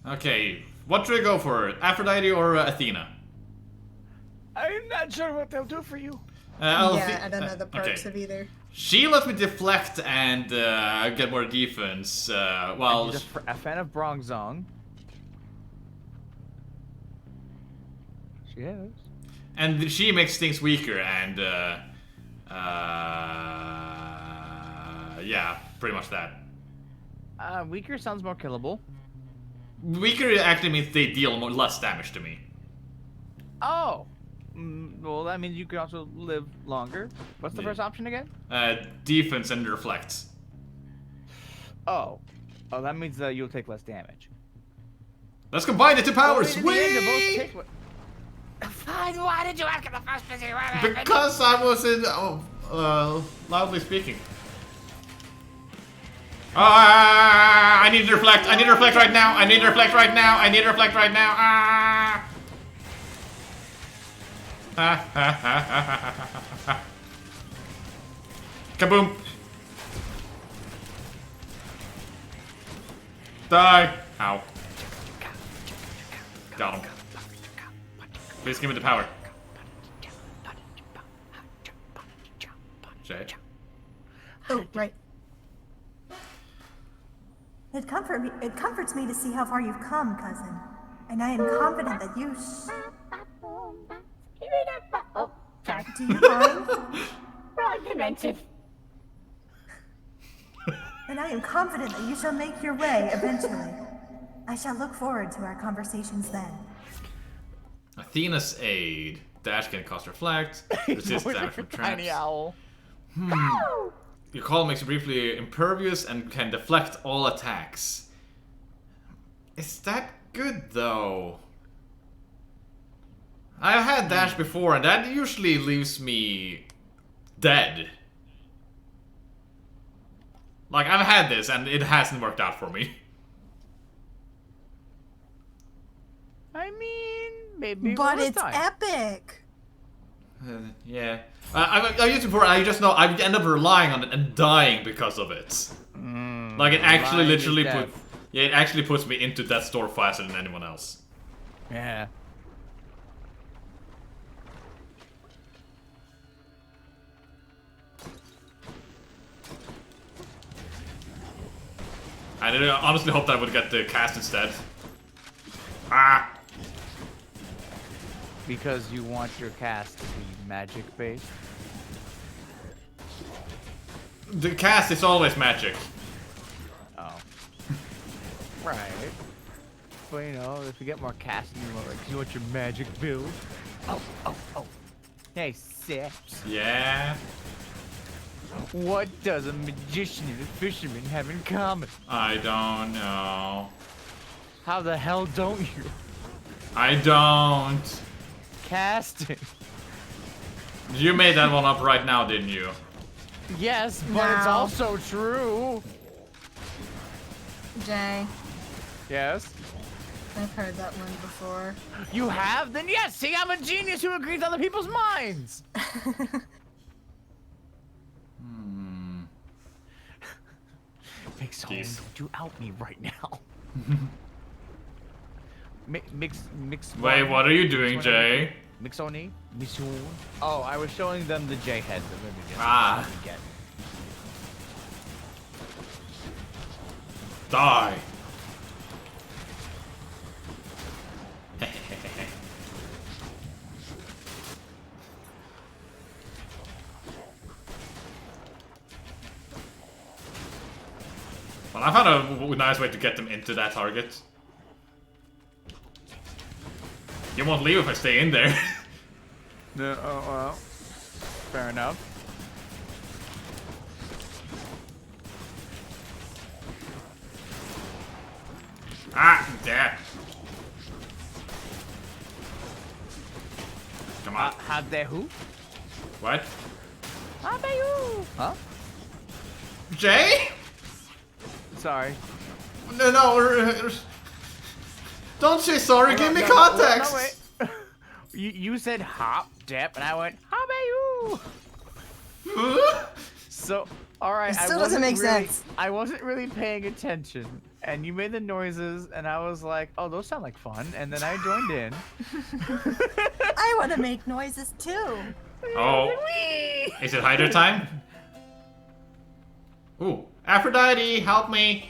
Okay, what should I go for? Aphrodite or Athena? I'm not sure what they'll do for you. Yeah, I don't know the perks okay. of either. She lets me deflect and get more defense. While She's a fan of Bronzong. She is. and she makes things weaker and yeah, pretty much that. Weaker sounds more killable. Weaker actually means they deal less damage to me. Oh. Well, that means you can also live longer. What's the Yeah. first option again? Defense and reflect. Oh. Oh, that means that you'll take less damage. Let's combine the two powers. Well, in the end, they'll both Whee! take what- Fine, why did you ask in the first place? Because I was in loudly speaking. I need to reflect. I need to reflect right now. I need to reflect right now. I need to reflect right now. Kaboom. Die. Ow. Got him. Please give me the power. Jay. Oh, right. It comforts me to see how far you've come, cousin. And I am confident that you Do you mind? And I am confident that you shall make your way eventually. I shall look forward to our conversations then. Athena's aid. Dash can cast reflect. Resist damage from traps. Tiny owl. Your call makes you briefly impervious and can deflect all attacks. Is that good though? I've had dash before and that usually leaves me dead. Like I've had this and it hasn't worked out for me. I mean, maybe. But one more it's time. epic. Yeah. I used it before, I just know I end up relying on it and dying because of it. Like it actually relying is literally death. it actually puts me into death's door faster than anyone else. Yeah. I honestly hoped I would get the cast instead. Ah! Because you want your cast to be magic based. The cast is always magic. Oh. Right. But you know, if you get more cast, you want your magic build. Oh. Hey, Seps. Yeah. What does a magician and a fisherman have in common? I don't know. How the hell don't you? I don't. Casting. You made that one up right now, didn't you? Yes, but it's No. also true. Jay, Yes. I've heard that one before. You have? Then yes, see, I'm a genius who agrees with other people's minds. Mix Jeez. don't you out me right now. Mix. Wait, what are you doing, Jay? Mixoni? Mixon? Oh, I was showing them the J head. That maybe just Ah. get. Die. Well, I found a nice way to get them into that target. You won't leave if I stay in there. No, well, fair enough. Ah, there. Come on. Had they who? What? Had they who? Huh? Jay? Sorry. No. Don't say sorry. Give me context. No, wait. You said hop, dip, and I went, how about you? So, alright. It still doesn't make sense. I wasn't really paying attention, and you made the noises, and I was like, oh, those sound like fun, and then I joined in. I want to make noises too. Oh. Is it hider time? Ooh. Aphrodite, help me.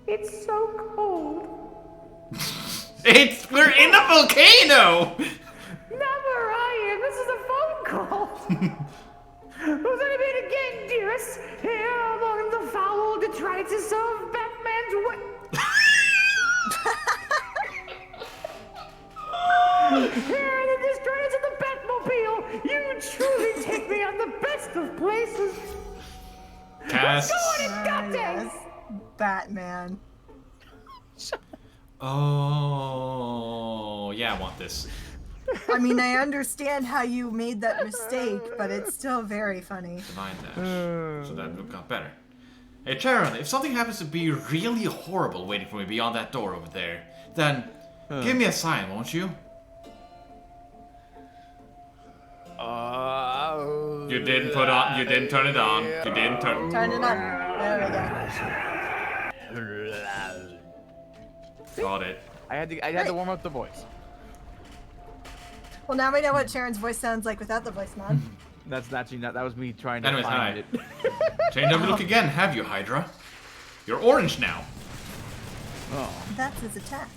It's so cold. We're in a volcano! Never, Ryan. This is a phone call. Who's gonna be it again, dearest? Here among the foul detritus of Batman's Here in the detritus of the Batmobile, you truly take me on the best of places. Cast. Go on and Yes, Batman. Oh, yeah, I want this. I mean, I understand how you made that mistake, but it's still very funny. Divine dash. So that got better. Hey, Charon, if something happens to be really horrible waiting for me beyond that door over there, then give me a sign, won't you? You didn't put on. You didn't turn it on. You didn't turn. Turn it on. There we go. Got it. I had to warm up the voice. Well, now we know what Sharon's voice sounds like without the voice mod. That's actually not. That was me trying to Anyways, find hi. it. Change up and look again, have you, Hydra? You're orange now. Oh. That's his attack.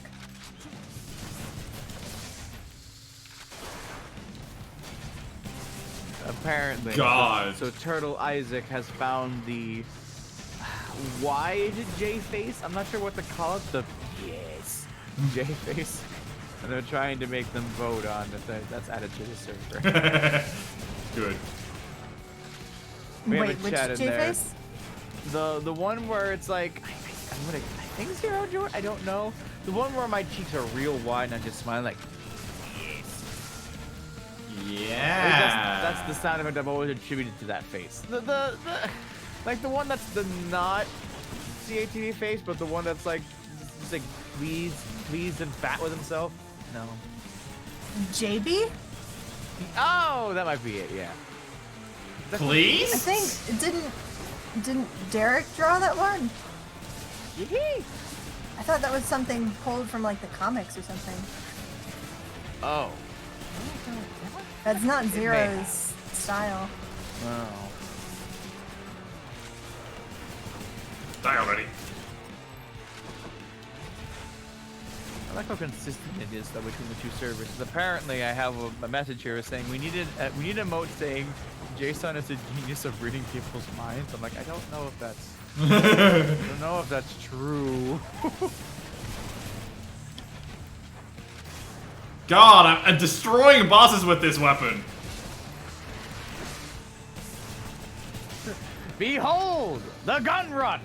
Apparently. God. So Turtle Isaac has found the wide J face. I'm not sure what to call it. The J face. And they're trying to make them vote on if that's added to the server. Good. We have a Wait, which chat in there. J-Face? The one where it's like I think Zero Joy. I don't know. The one where my cheeks are real wide and I'm just smiling like yes. Yeah. That's the sound effect I've always attributed to that face. The like the one that's the not CATV face, but the one that's like just like pleased and fat with himself. No. JB? Oh, that might be it. Yeah. Please? I think didn't Derek draw that one? Yee. I thought that was something pulled from like the comics or something. Oh. That's not may Zero's style. Oh. Die already. I like how consistent it is though between the two servers. 'Cause apparently, I have a message here saying we need an emote saying Jason is a genius of reading people's minds. I'm like, I don't know if that's I don't know if that's true. God, I'm destroying bosses with this weapon. Behold, the gun run.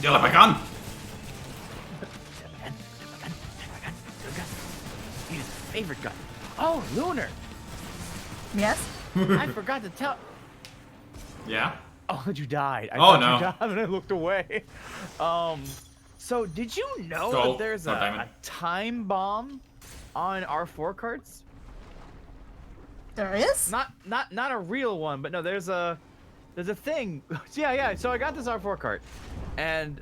Yell at my gun. His favorite gun. Oh, Lunar. Yes? I forgot to tell. Yeah? Oh, you died. I Oh, thought no. you died and I looked away. So did you know Go. that there's Oh, a diamond. time bomb on R4 cards? There is? Not a real one, but no, there's a thing. Yeah. So I got this R4 card, and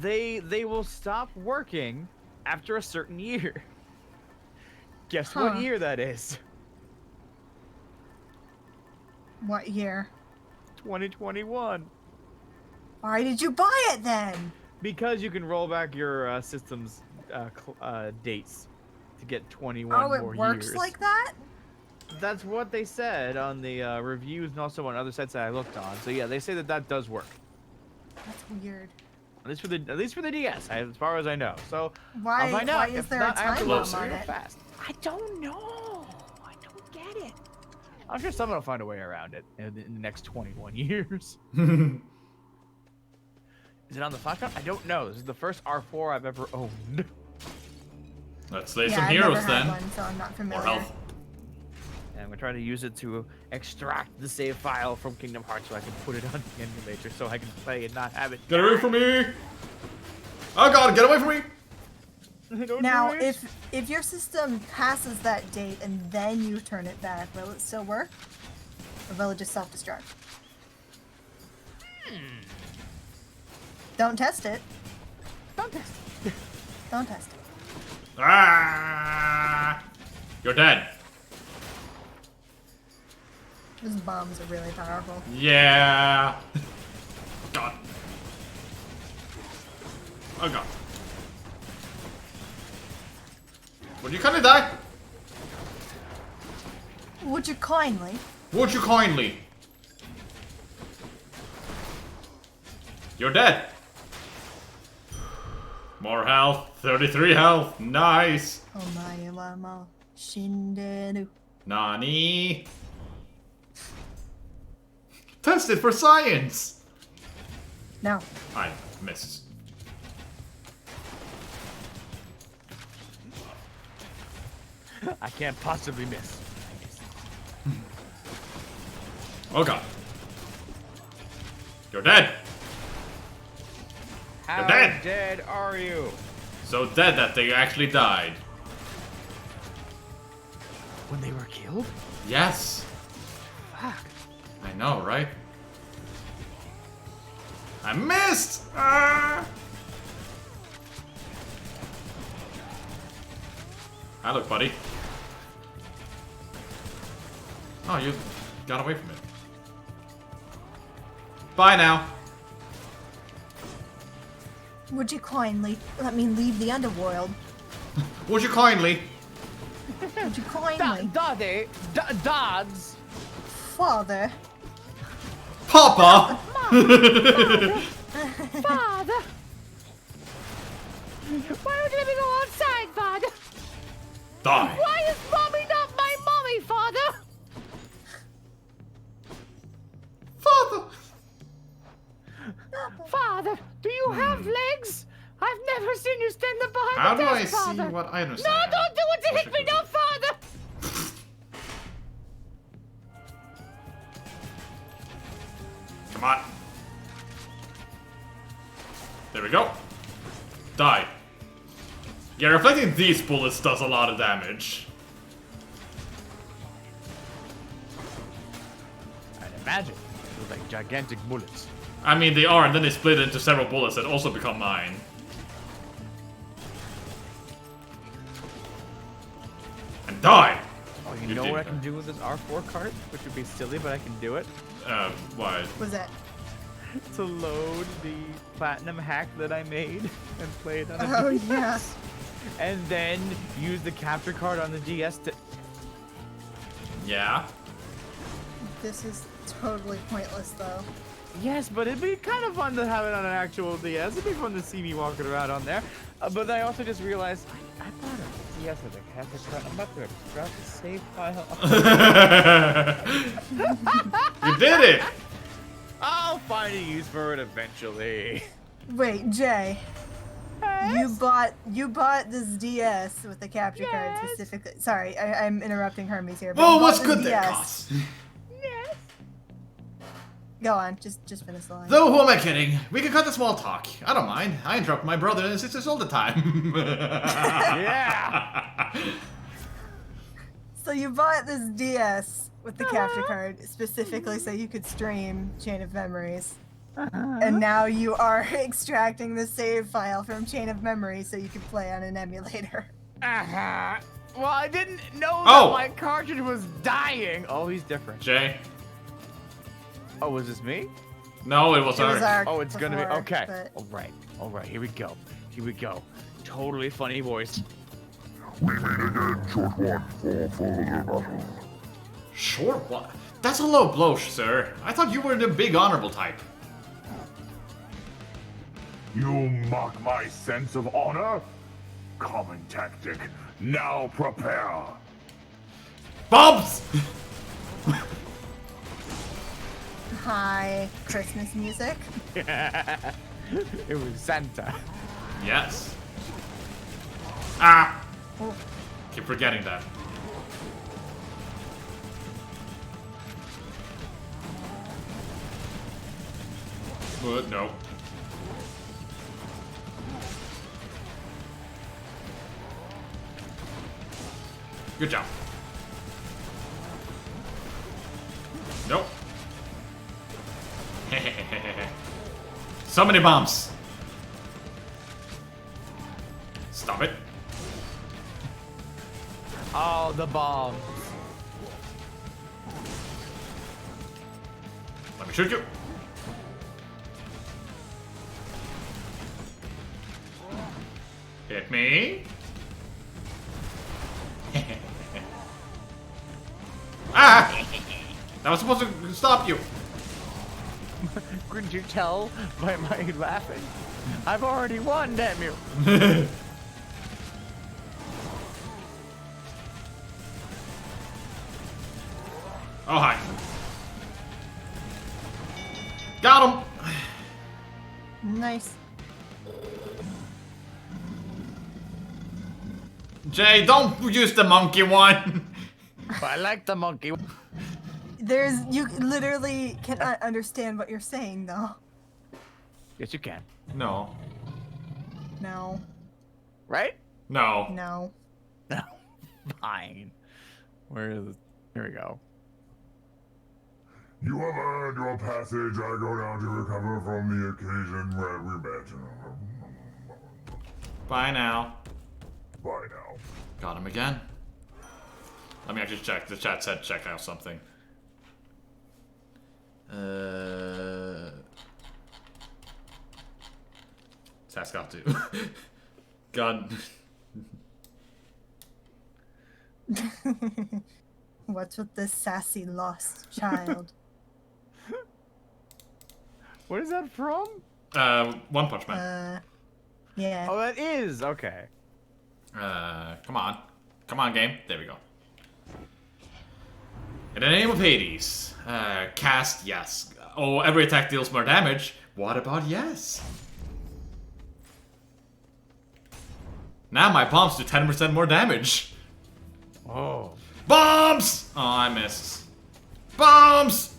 they will stop working after a certain year. Guess what Huh. year that is? What year? 2021. Why did you buy it then? Because you can roll back your system's dates to get 21 Oh, more it works years. like that? That's what they said on the reviews and also on other sites that I looked on. So yeah, they say that does work. That's weird. At least for the DS, as far as I know. So Why- I'll find why out. is If there a not, I have to time look bomb on real it? fast. I don't know. I don't get it. I'm sure someone will find a way around it in the next 21 years. Is it on the Flashcard? I don't know. This is the first R4 I've ever owned. Let's slay Yeah, some I've heroes never had then. one, so I'm not More familiar. health. And we're trying to use it to extract the save file from Kingdom Hearts so I can put it on the emulator so I can play and not have it. Get away from me! Oh god, get away from me! Don't Now, do it. if your system passes that date and then you turn it back, will it still work? Or will it just self-destruct? Don't test it. Don't test it. Don't test it. Ah! You're dead. Those bombs are really powerful. Yeah. God. Oh god. Would you kindly die? Would you kindly? Would you kindly? You're dead. More health. 33 health. Nice. Omae wa mo shinderu. Nani? Test it for science! No. I missed. I can't possibly miss. Oh god. You're dead! How dead. dead are you? So dead that they actually died. When they were killed? Yes. Fuck. I know, right? I missed! Ah! Hi, look, buddy. Oh, you got away from it. Bye now. Would you kindly let me leave the underworld? Would you kindly? Would you kindly? Daddy, dads. Father. Papa! Father! Why don't you let me go outside, Father? Die. Why is mommy not my mommy, Father? Father! Father, do you have legs? I've never seen you stand up behind How the do I desk, see Father. what items No, I have? don't do it to hit me, no, Father! Come on. There we go. Die. Yeah, reflecting these bullets does a lot of damage. I'd imagine. They're like gigantic bullets. I mean, they are, and then they split into several bullets that also become mine. And die! Oh, you You know did what I that. can do with this R4 card? Which would be silly, but I can do it. What? Was that? To load the platinum hack that I made and play it on a Oh, DS. yeah. And then use the capture card on the DS to... Yeah? This is totally pointless, though. Yes, but it'd be kind of fun to have it on an actual DS. It'd be fun to see me walking around on there. But I also just realized I bought a DS with a capture card. I'm about to extract the save file. You did it! I'll find a use for it eventually. Wait, Jay. You bought this DS with the capture card specifically. Sorry, I'm interrupting Hermes here. But Whoa, you what's bought this good that DS. costs? Yes. Go on, just finish the line. Though, who am I kidding? We can cut the small talk. I don't mind. I interrupt my brother and sisters all the time. Yeah. So you bought this DS with the capture card specifically so you could stream Chain of Memories. And now you are extracting the save file from Chain of Memories so you can play on an emulator. Uh-huh. Well, I didn't know Oh. that my cartridge was dying. Oh, he's different. Jay? Oh, was this me? No, it was It was Ark. Ark Oh, it's gonna be before, okay. but- All right. Here we go. Here we go. Totally funny voice. We meet again, short one, for further battle. Short what? That's a low blow, sir. I thought you were the big honorable type. You mock my sense of honor? Common tactic. Now prepare. Bobs! Hi, Christmas music. It was Santa. Yes. Ah! Oh. Keep forgetting that. No. Good job. Nope. So many bombs. Stop it. Oh, the bomb. Let me shoot you. Hit me. Ah! That was supposed to stop you. Couldn't you tell by my laughing? I've already won, damn you. Oh, hi. Got him! Nice. Jay, don't use the monkey one! I like the monkey. You literally cannot understand what you're saying, though. Yes, you can. No. No. Right? No. No. Fine. Where is? Here we go. You have earned your passage. I go down to recover from the occasion where we met. Bye now. Bye now. Got him again. Let me actually check. The chat said check out something. Chat's got to. God. What's with this sassy lost child? What is that from? One Punch Man. Yeah. Oh, that is okay. Come on. Come on, game. There we go. In the name of Hades. Cast yes. Oh, every attack deals more damage. What about yes? Now my bombs do 10% more damage. Oh. Bombs! Oh, I missed. Bombs!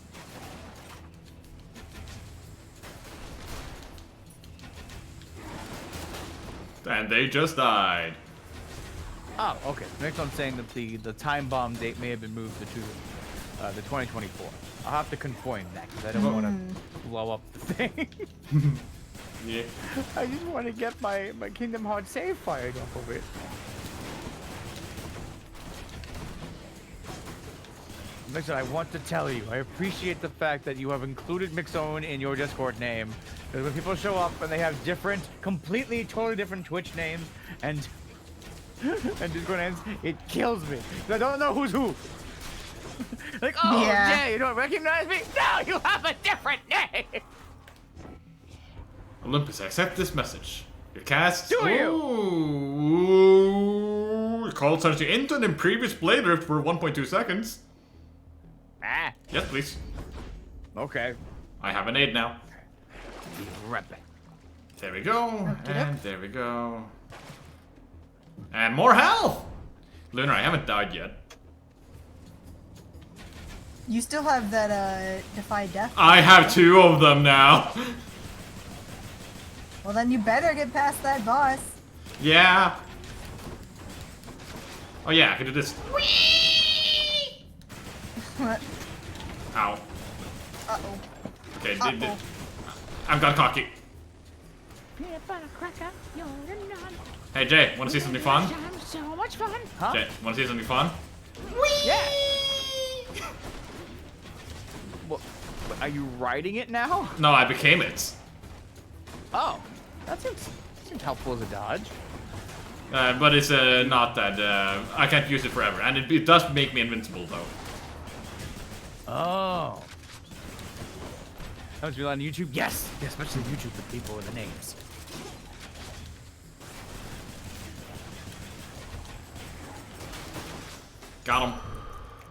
And they just died. Oh, okay. Next I'm saying that the time bomb date may have been moved to the 2024. I'll have to confirm that because I don't want to blow up the thing. Yeah. I just want to get my Kingdom Hearts save fired off of it. Mixon, I want to tell you, I appreciate the fact that you have included Mixon in your Discord name. Because when people show up and they have different, completely, totally different Twitch names and Discord names, it kills me. I don't know who's who. Like, oh, Yeah. Jay, you don't recognize me? No, you have a different name. Olympus, accept this message. Your cast. Do you? Ooh, called sends you into the previous blade rift for 1.2 seconds. Ah, Yes, please. okay. I have an aid now. Be right back. There we go. Okey-doke. And there we go. And more health! Lunar, I haven't died yet. You still have that defy death. I have 2 of them now. Well, then you better get past that boss. Yeah. Oh yeah, I can do this. What? Ow. Uh-oh. Okay, Uh-oh. I've got cocky. Hey Jay, wanna see something fun? So much fun. Huh? Jay, wanna see something fun? Yeah. What, are you riding it now? No, I became it. Oh, that seems helpful as a dodge. But it's not that. I can't use it forever, and it does make me invincible though. Oh. That was real on YouTube? Yes! Yeah, especially YouTube with people with the names. Got him.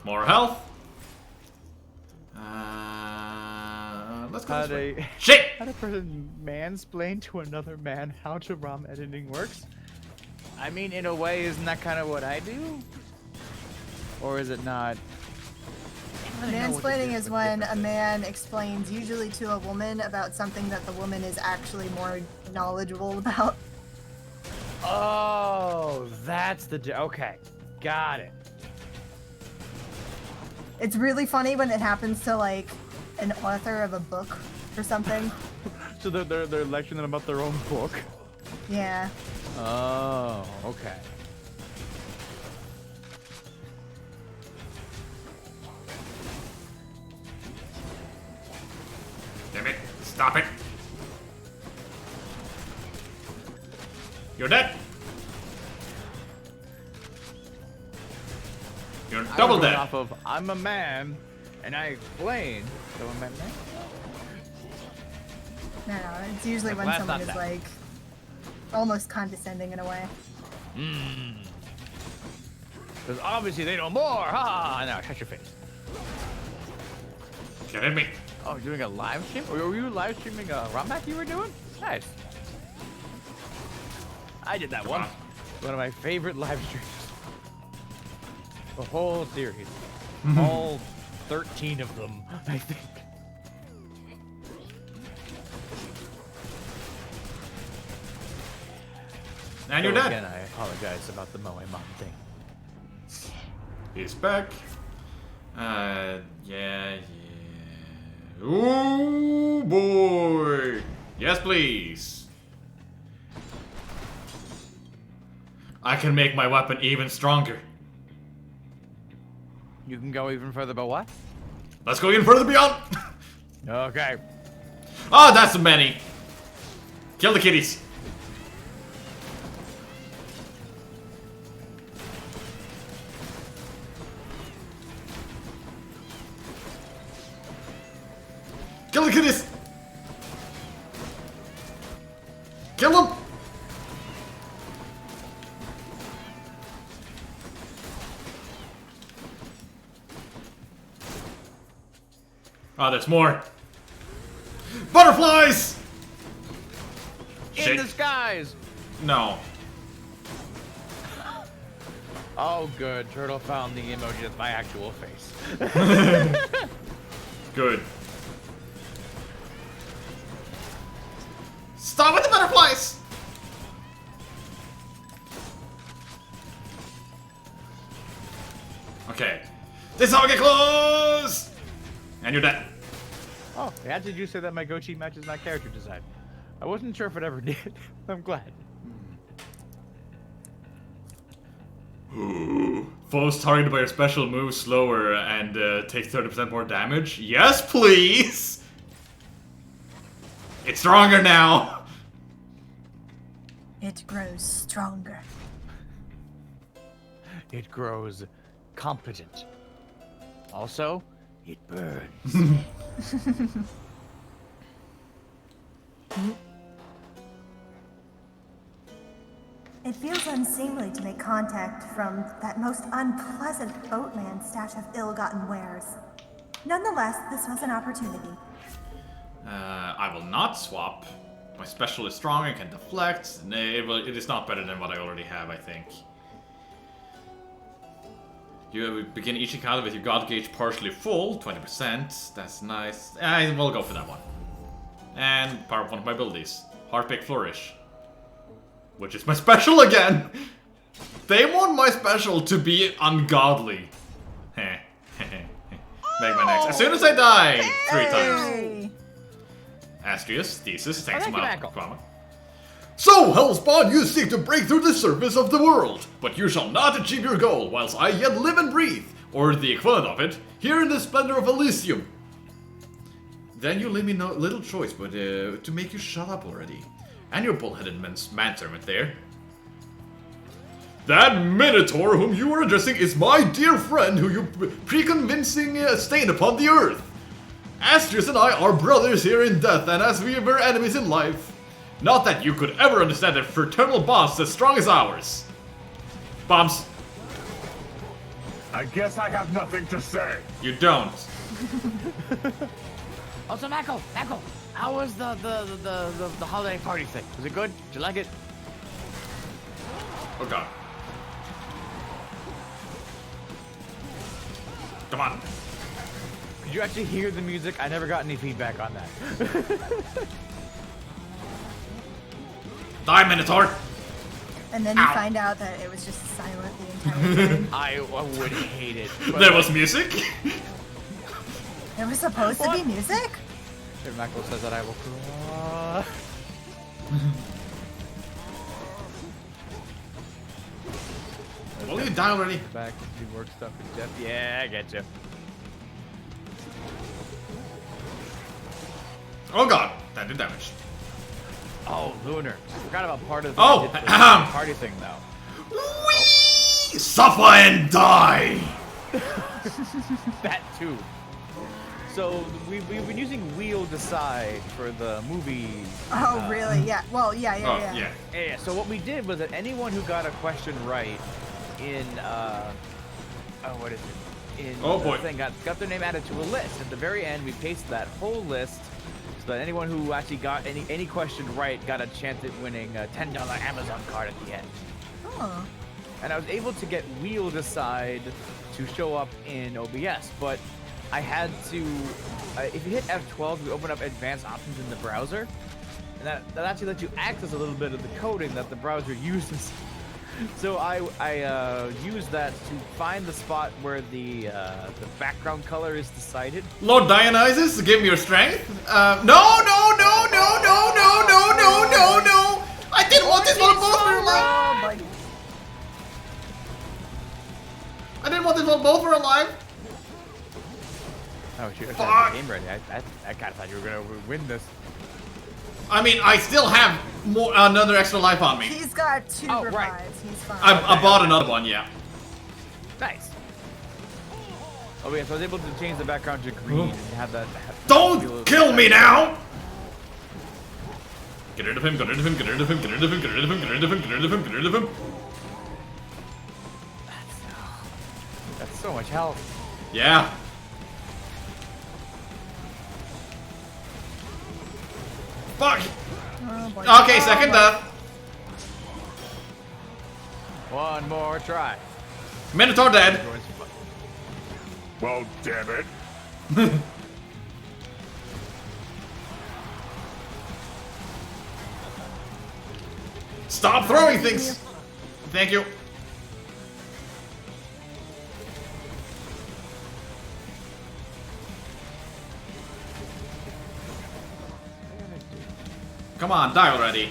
More health. Let's go Had this way. a Shit! had a person mansplain to another man how to ROM editing works. I mean, in a way, isn't that kind of what I do? Or is it not? I don't know what it Mansplaining is but when a different. man explains, usually to a woman, about something that the woman is actually more knowledgeable about. Oh, that's the... Okay, got it. It's really funny when it happens to, like, an author of a book or something. So they're lecturing them about their own book? Yeah. Oh, okay. Damn it! Stop it! You're dead. You're I double was going dead. off of I'm a man, and I explained. So I'm a man. No, it's usually Like, when well, someone that's is, not that. like, almost condescending in a way. Because obviously they know more. Ha! Now shut your face. Can't hit me. Oh, doing a live stream? Or were you live streaming a Rumback you were doing? Nice. I did that once. One of my favorite live streams. The whole series. All 13 of them, I think. And you're So dead. Again, I apologize about the Moe Mom thing. He's back. Yeah. Ooh, boy. Yes, please. I can make my weapon even stronger. You can go even further, but what? Let's go even further beyond. Okay. Oh, that's many. Kill the kitties. Kill the kitties. Kill them. Oh, there's more. Butterflies! In Shit. the skies! No. Oh, good. Turtle found the emoji that's my actual face. Good. Stop with the butterflies! Okay. This is how we get close! And you're dead. Oh, how did you say that my Gochi matches my character design? I wasn't sure if it ever did. I'm glad. Foes targeted by your special move slower and take 30% more damage? Yes, please! It's stronger now! It grows stronger. It grows competent. Also, it burns. It feels unseemly to make contact from that most unpleasant boatland stash of ill-gotten wares. Nonetheless, this was an opportunity. I will not swap. My special is strong and can deflect. It is not better than what I already have, I think. You begin each encounter with your god gauge partially full, 20%. That's nice. I will go for that one. And power up one of my abilities. Heartbeat Flourish. Which is my special again! They want my special to be ungodly. Heh. Make my next. As soon as I die, 3 times. Hey! Astrius, Thesis, thanks thank you, for Echo. Kwama. So, Hellspawn, you seek to break through the surface of the world, but you shall not achieve your goal whilst I yet live and breathe, or the equivalent of it, here in the splendor of Elysium. Then you leave me no little choice but to make you shut up already. And your bullheaded manservant there. That Minotaur whom you are addressing is my dear friend who you pre-convincing stain upon the earth. Astrius and I are brothers here in death, and as we were enemies in life. Not that you could ever understand a fraternal bond as strong as ours. Bombs. I guess I have nothing to say. You don't. Also, Mako, how was the holiday party thing? Was it good? Did you like it? Oh god. Come on. Did you actually hear the music? I never got any feedback on that. Die, Minotaur! And then you Ow. find out that it was just silent the entire time. I would hate it. There was music? There was supposed to be music? If Mako says that, I will cry. Will you die already? Back to do work stuff with Jeff. Yeah, I get you. Oh god, that did damage. Oh, Lunar. I forgot about part of Oh, the ahem. party thing, though. Whee! Suffer and die! That too. So we've been using Wheel Decide for the movie. Oh, really? Yeah. Well, yeah. Oh, yeah. Yeah. So what we did was that anyone who got a question right in what is it? in Oh, the boy. thing got their name added to a list. At the very end, we pasted that whole list so that anyone who actually got any question right got a chance at winning a $10 Amazon card at the end. Oh. And I was able to get Wheel Decide to show up in OBS, but I had to, if you hit F12, you open up advanced options in the browser, and that actually lets you access a little bit of the coding that the browser uses. So I used that to find the spot where the background color is decided. Lord Dionysus, give me your strength. No! I didn't want this one both were alive. I didn't want this one both were alive. Oh shoot! I Fuck. had the game ready. I kind of thought you were gonna win this. I mean, I still have another extra life on me. He's got 2 Oh, revives. right. He's fine. I bought another one, yeah. Nice. Oh yeah, so I was able to change the background to green and have that. Don't kill me now! Get rid of him, get rid of him, get rid of him, get rid of him, get rid of him, get rid of him, get rid of him, get rid of him. That's so much health. Yeah. Fuck! Oh, boy. Okay, second death. One more try. Minotaur dead. Well, damn it. Stop throwing things! Thank you. Come on, die already.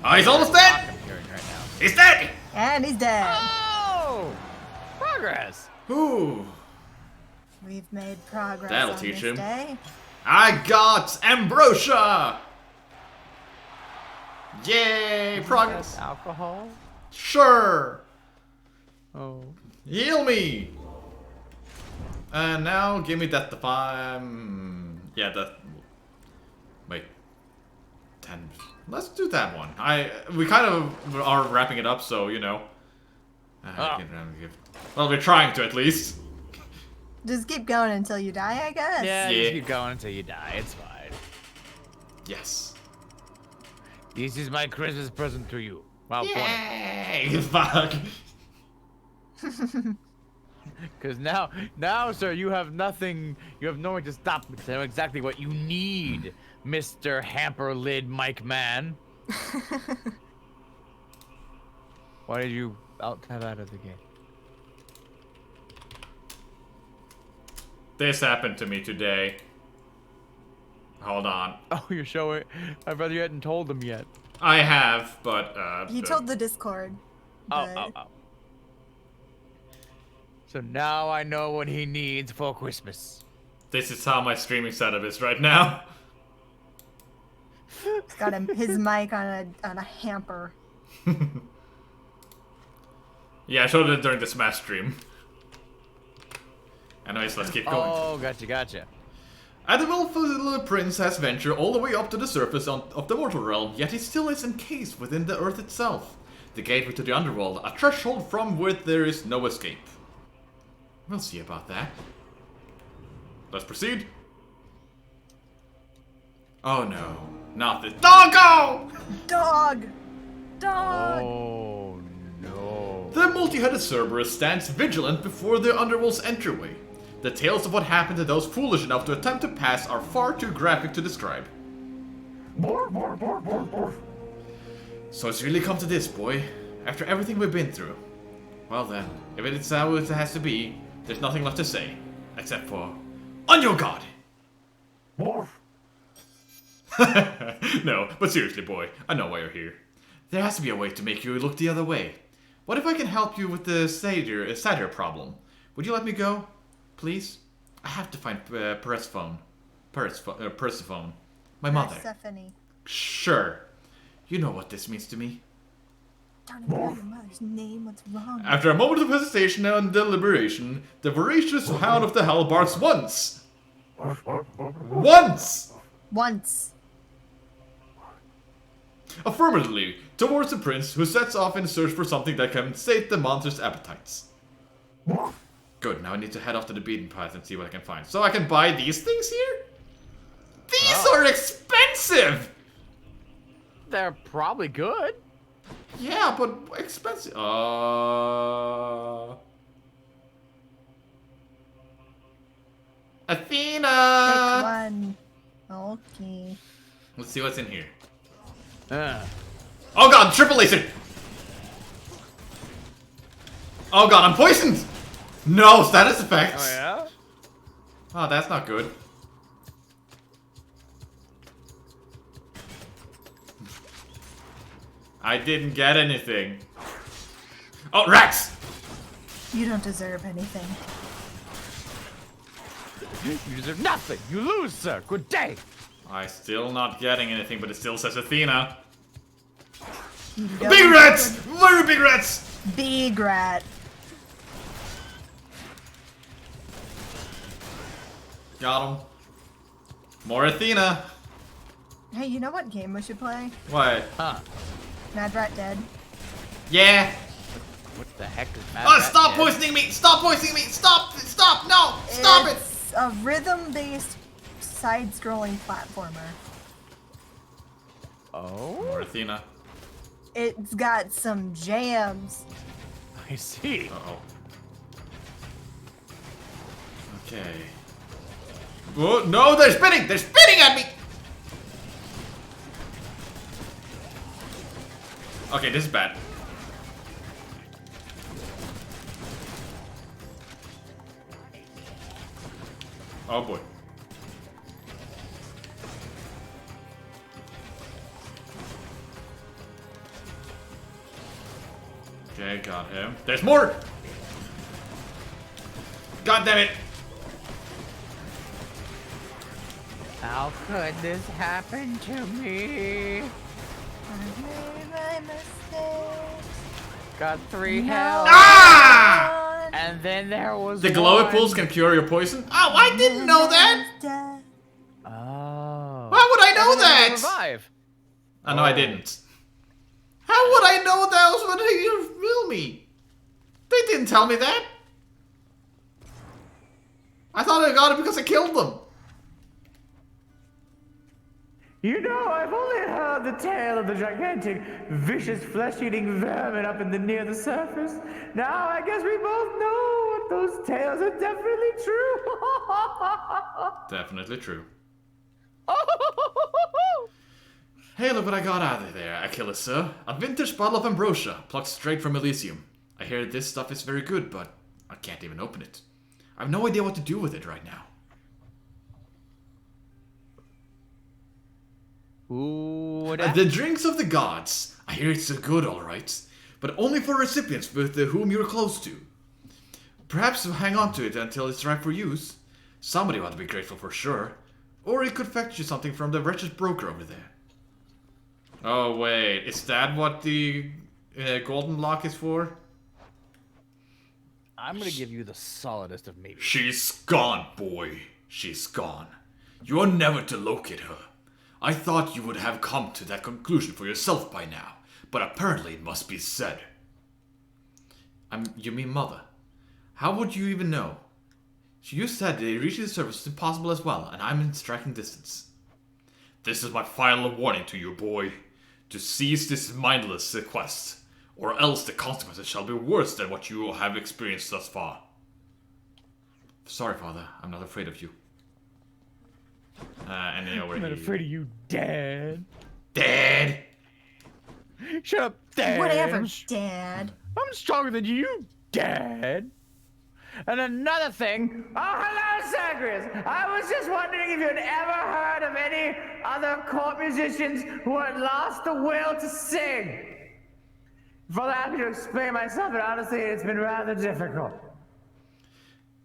Oh, he's almost dead! I'm hearing right now. He's dead! And he's dead. Oh! Progress! Ooh. We've made progress That'll on teach this him. day. I got Ambrosia! Yay, progress. Alcohol? Sure! Oh. Heal me! And now give me that yeah, that... Wait. 10. Let's do that one. We kind of are wrapping it up, so, you know. Well, we're trying to, at least. Just keep going until you die, I guess. Yeah, Yeah. just keep going until you die. It's fine. Yes. This is my Christmas present to you. Wow, Yay! Fuck. Because now, sir, you have nothing. You have no one to stop me. To know exactly what you need, Mr. Hamper Lid Mike Man. Why did you tab out of the game? This happened to me today. Hold on. Oh, you're showing. I'd rather you hadn't told them yet. I have, but, He told the Discord. but- Oh. So now I know what he needs for Christmas. This is how my streaming setup is right now. He's got his mic on a hamper. Yeah, I showed it during the Smash stream. Anyways, let's keep going. Oh, gotcha. And the little prince has ventured all the way up to the surface of the mortal realm, yet he still is encased within the earth itself. The gateway to the underworld, a threshold from which there is no escape. We'll see about that. Let's proceed. Oh no, not this. Doggo! Dog! Dog! Oh no. The multi-headed Cerberus stands vigilant before the underworld's entryway. The tales of what happened to those foolish enough to attempt to pass are far too graphic to describe. So it's really come to this, boy. After everything we've been through. Well then, if it's how it has to be, there's nothing left to say. Except for... On your guard! No, but seriously, boy, I know why you're here. There has to be a way to make you look the other way. What if I can help you with the satyr problem? Would you let me go? Please? I have to find Persephone. My mother. Persephone. Sure. You know what this means to me. Don't even know your mother's name. What's wrong? After a moment of hesitation and deliberation, the voracious hound of the hell barks once! Once! Once. affirmatively towards the prince, who sets off in search for something that can sate the monster's appetites. Good, now I need to head off to the beaten path and see what I can find. So I can buy these things here? These are expensive! They're probably good. Yeah, but expensive. Athena! Pick one. Okay. Let's see what's in here. Uh, Oh god, triple laser! Oh god, I'm poisoned! No, status effects! oh yeah? Oh, that's not good. I didn't get anything. Oh, rats! You don't deserve anything. You deserve nothing. You lose, sir. Good day. I still not getting anything, but it still says Athena. You Big don't rats! deserve- Very big rats! Big rat. Got him. More Athena. Hey, you know what game we should play? What? Huh? Mad Rat Dead. Yeah. What the heck is that? Oh, stop poisoning me! Stop poisoning me! Stop! Stop! No! Stop it! It's a rhythm-based side-scrolling platformer. Oh, More Athena. It's got some jams. I see. Uh-oh. Okay. Oh, no, they're spinning! They're spinning at me! Okay, this is bad. Oh boy. Okay, got him. There's more! God damn it! How could this happen to me? I made my mistakes. Got 3 No. health. Ah! And then there was The glowy one. pools can cure your poison? Oh, I didn't know that! Dead. Oh. Why would I know And then they that? Revive. Oh, no, I didn't. How would I know that was when he revealed me? They didn't tell me that. I thought I got it because I killed them. You know, I've only heard the tale of the gigantic, vicious, flesh-eating vermin up in the near the surface. Now I guess we both know what those tales are definitely true. Definitely true. Hey, look what I got out of there, Achilles, sir. A vintage bottle of ambrosia, plucked straight from Elysium. I hear this stuff is very good, but I can't even open it. I have no idea what to do with it right now. Ooh, what The drinks of the gods. I hear it's so good, alright. But only for recipients with whom you're close to. Perhaps hang on to it until it's ripe for use. Somebody ought to be grateful for sure. Or it could fetch you something from the wretched broker over there. Oh wait, is that what the golden lock is for? I'm gonna give you the solidest of maybe. She's gone, boy. She's gone. You're never to locate her. I thought you would have come to that conclusion for yourself by now, but apparently it must be said. You mean mother? How would you even know? You said that reaching the surface is impossible as well, and I'm in striking distance. This is my final warning to you, boy. To cease this mindless quest, or else the consequences shall be worse than what you have experienced thus far. Sorry, father. I'm not afraid of you. And you know where I'm not afraid of you, Dad. Dad! Shut up, Dad. Whatever, Dad. I'm stronger than you, Dad. And another thing. Oh, hello, Zagreus. I was just wondering if you'd ever heard of any other court musicians who had lost the will to sing. For that, to explain myself, and honestly, it's been rather difficult.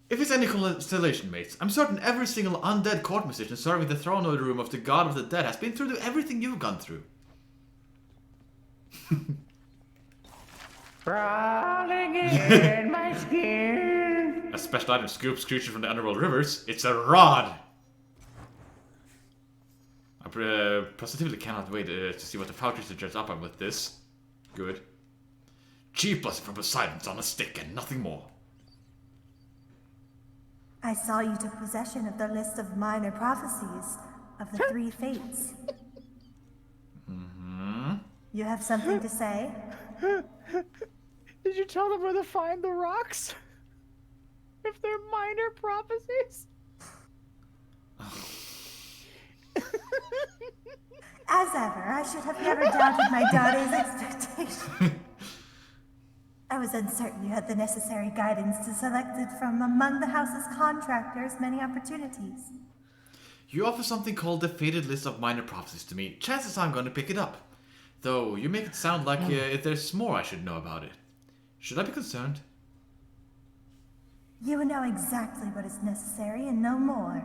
If it's any constellation, mates, I'm certain every single undead court musician serving the throne room of the god of the dead has been through everything you've gone through. Crawling in my skin. A special item scoops creatures from the underworld rivers. It's a rod! I'm positively cannot wait to see what the foul creature turns up on with this. Good. Chief blessing from Poseidon's on a stick and nothing more. I saw you took possession of the list of minor prophecies of the three fates. You have something to say? Did you tell them where to find the rocks? If they're minor prophecies? As ever, I should have never doubted my daughter's expectation. I was uncertain you had the necessary guidance to select it from among the house's contractors' many opportunities. You offer something called the Fated List of Minor Prophecies to me. Chances are I'm going to pick it up. Though, you make it sound like if there's more I should know about it. Should I be concerned? You know exactly what is necessary and no more.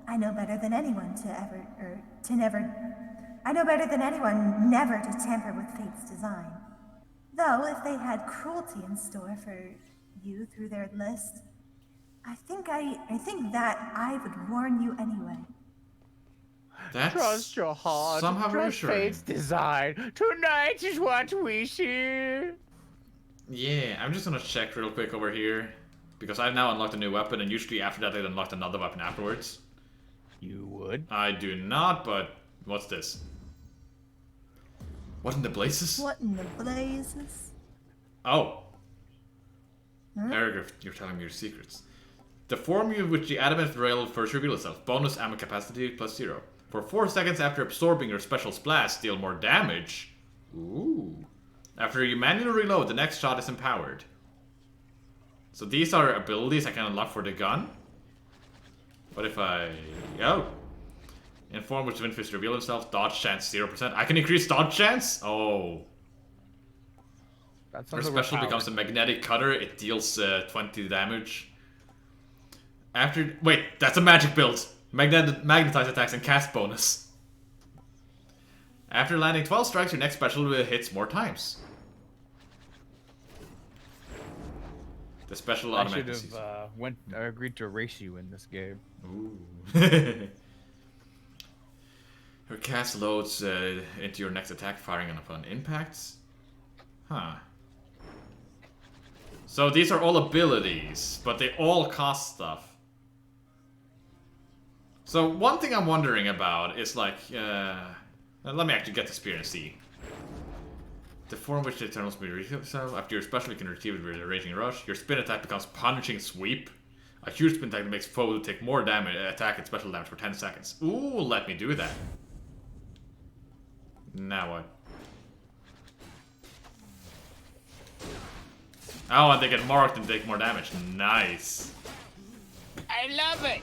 I know better than anyone never to tamper with fate's design. Though, if they had cruelty in store for you through their list, I think that I would warn you anyway. That's Trust your heart. somehow Trust reassuring. fate's design. Tonight is what we see. Yeah, I'm just gonna check real quick over here. Because I've now unlocked a new weapon, and usually after that I'd unlocked another weapon afterwards. You would? I do not, but what's this? What in the blazes? What in the blazes? Oh. Paragraph, you're telling me your secrets. The form in which the adamant rail first reveals itself. Bonus ammo capacity +0. For 4 seconds after absorbing your special blast, deal more damage. Ooh. After you manually reload, the next shot is empowered. So these are abilities I can unlock for the gun. What if I... Oh. In form which Windfist reveal himself, dodge chance 0%. I can increase dodge chance? Oh. That's Her special becomes a magnetic cutter. It deals 20 damage. After... Wait, that's a magic build. Magnetize attacks and cast bonus. After landing 12 strikes, your next special hits more times. The special I automatically should have agreed to race you in this game. Ooh. Her cast loads into your next attack, firing upon impacts. Huh. So these are all abilities, but they all cost stuff. So one thing I'm wondering about is like, let me actually get the spear and see. The form which the Eternal Spear itself, after your special you can retrieve it with a Raging Rush. Your spin attack becomes Punishing Sweep. A huge spin attack that makes foe take more damage, attack and special damage for 10 seconds. Ooh, let me do that. Now what? Oh, and they get marked and take more damage. Nice. I love it.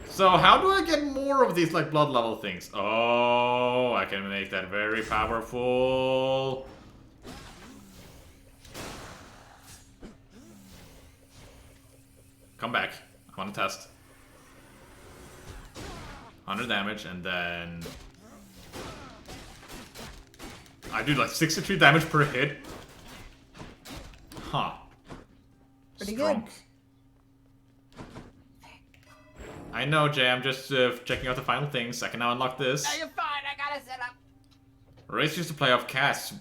So how do I get more of these like blood level things? Oh, I can make that very powerful. Come back. I want to test. 100 damage and then... I do like 63 damage per hit. Huh. Pretty Strong. good. I know, Jay. I'm just checking out the final things. I can now unlock this. No, you're fine. I got it set up. Race used to play off casts.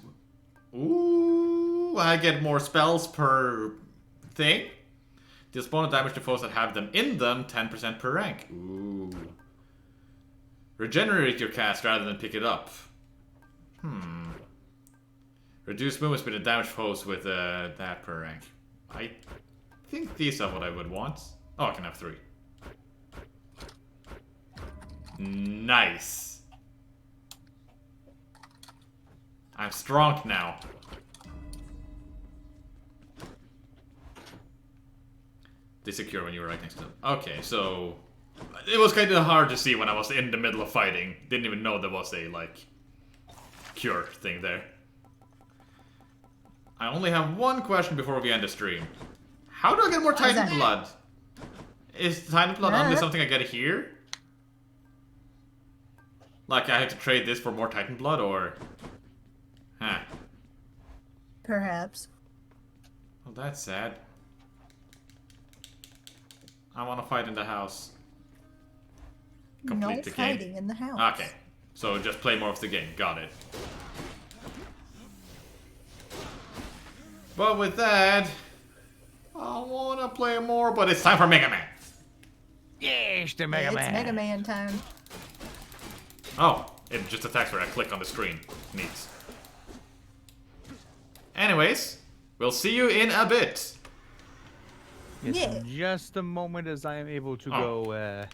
Ooh, I get more spells per thing. Deals bonus damage to foes that have them in them, 10% per rank. Ooh. Regenerate your cast rather than pick it up. Reduce movement speed and damage foes with that per rank. I think these are what I would want. Oh, I can have 3. Nice. I'm strong now. They secure when you were right next to them. Okay, so... It was kind of hard to see when I was in the middle of fighting. Didn't even know there was a, like... cure thing there. I only have one question before we end the stream. How do I get more Titan Blood? Is Titan Blood only something I get here? Like, I have to trade this for more Titan Blood, or... Huh. Perhaps. Well, that's sad. I want to fight in the house. complete No the game? fighting in the house. Okay. So just play more of the game. Got it. But with that, I wanna play more, but it's time for Mega Man. Yes, the Mega It's Man. Mega Man time. Oh, it just attacks where I click on the screen. Neat. Anyways, we'll see you in a bit. Yes, Yeah. in just a moment as I am able to Oh. go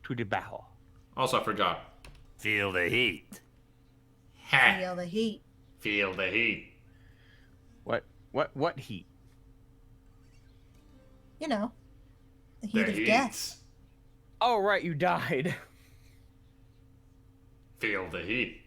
to the battle. Also, I forgot. Feel the heat. Ha! Feel the heat. Feel the heat. What heat? You know, the heat The of heat. death. Oh right, you died. Feel the heat.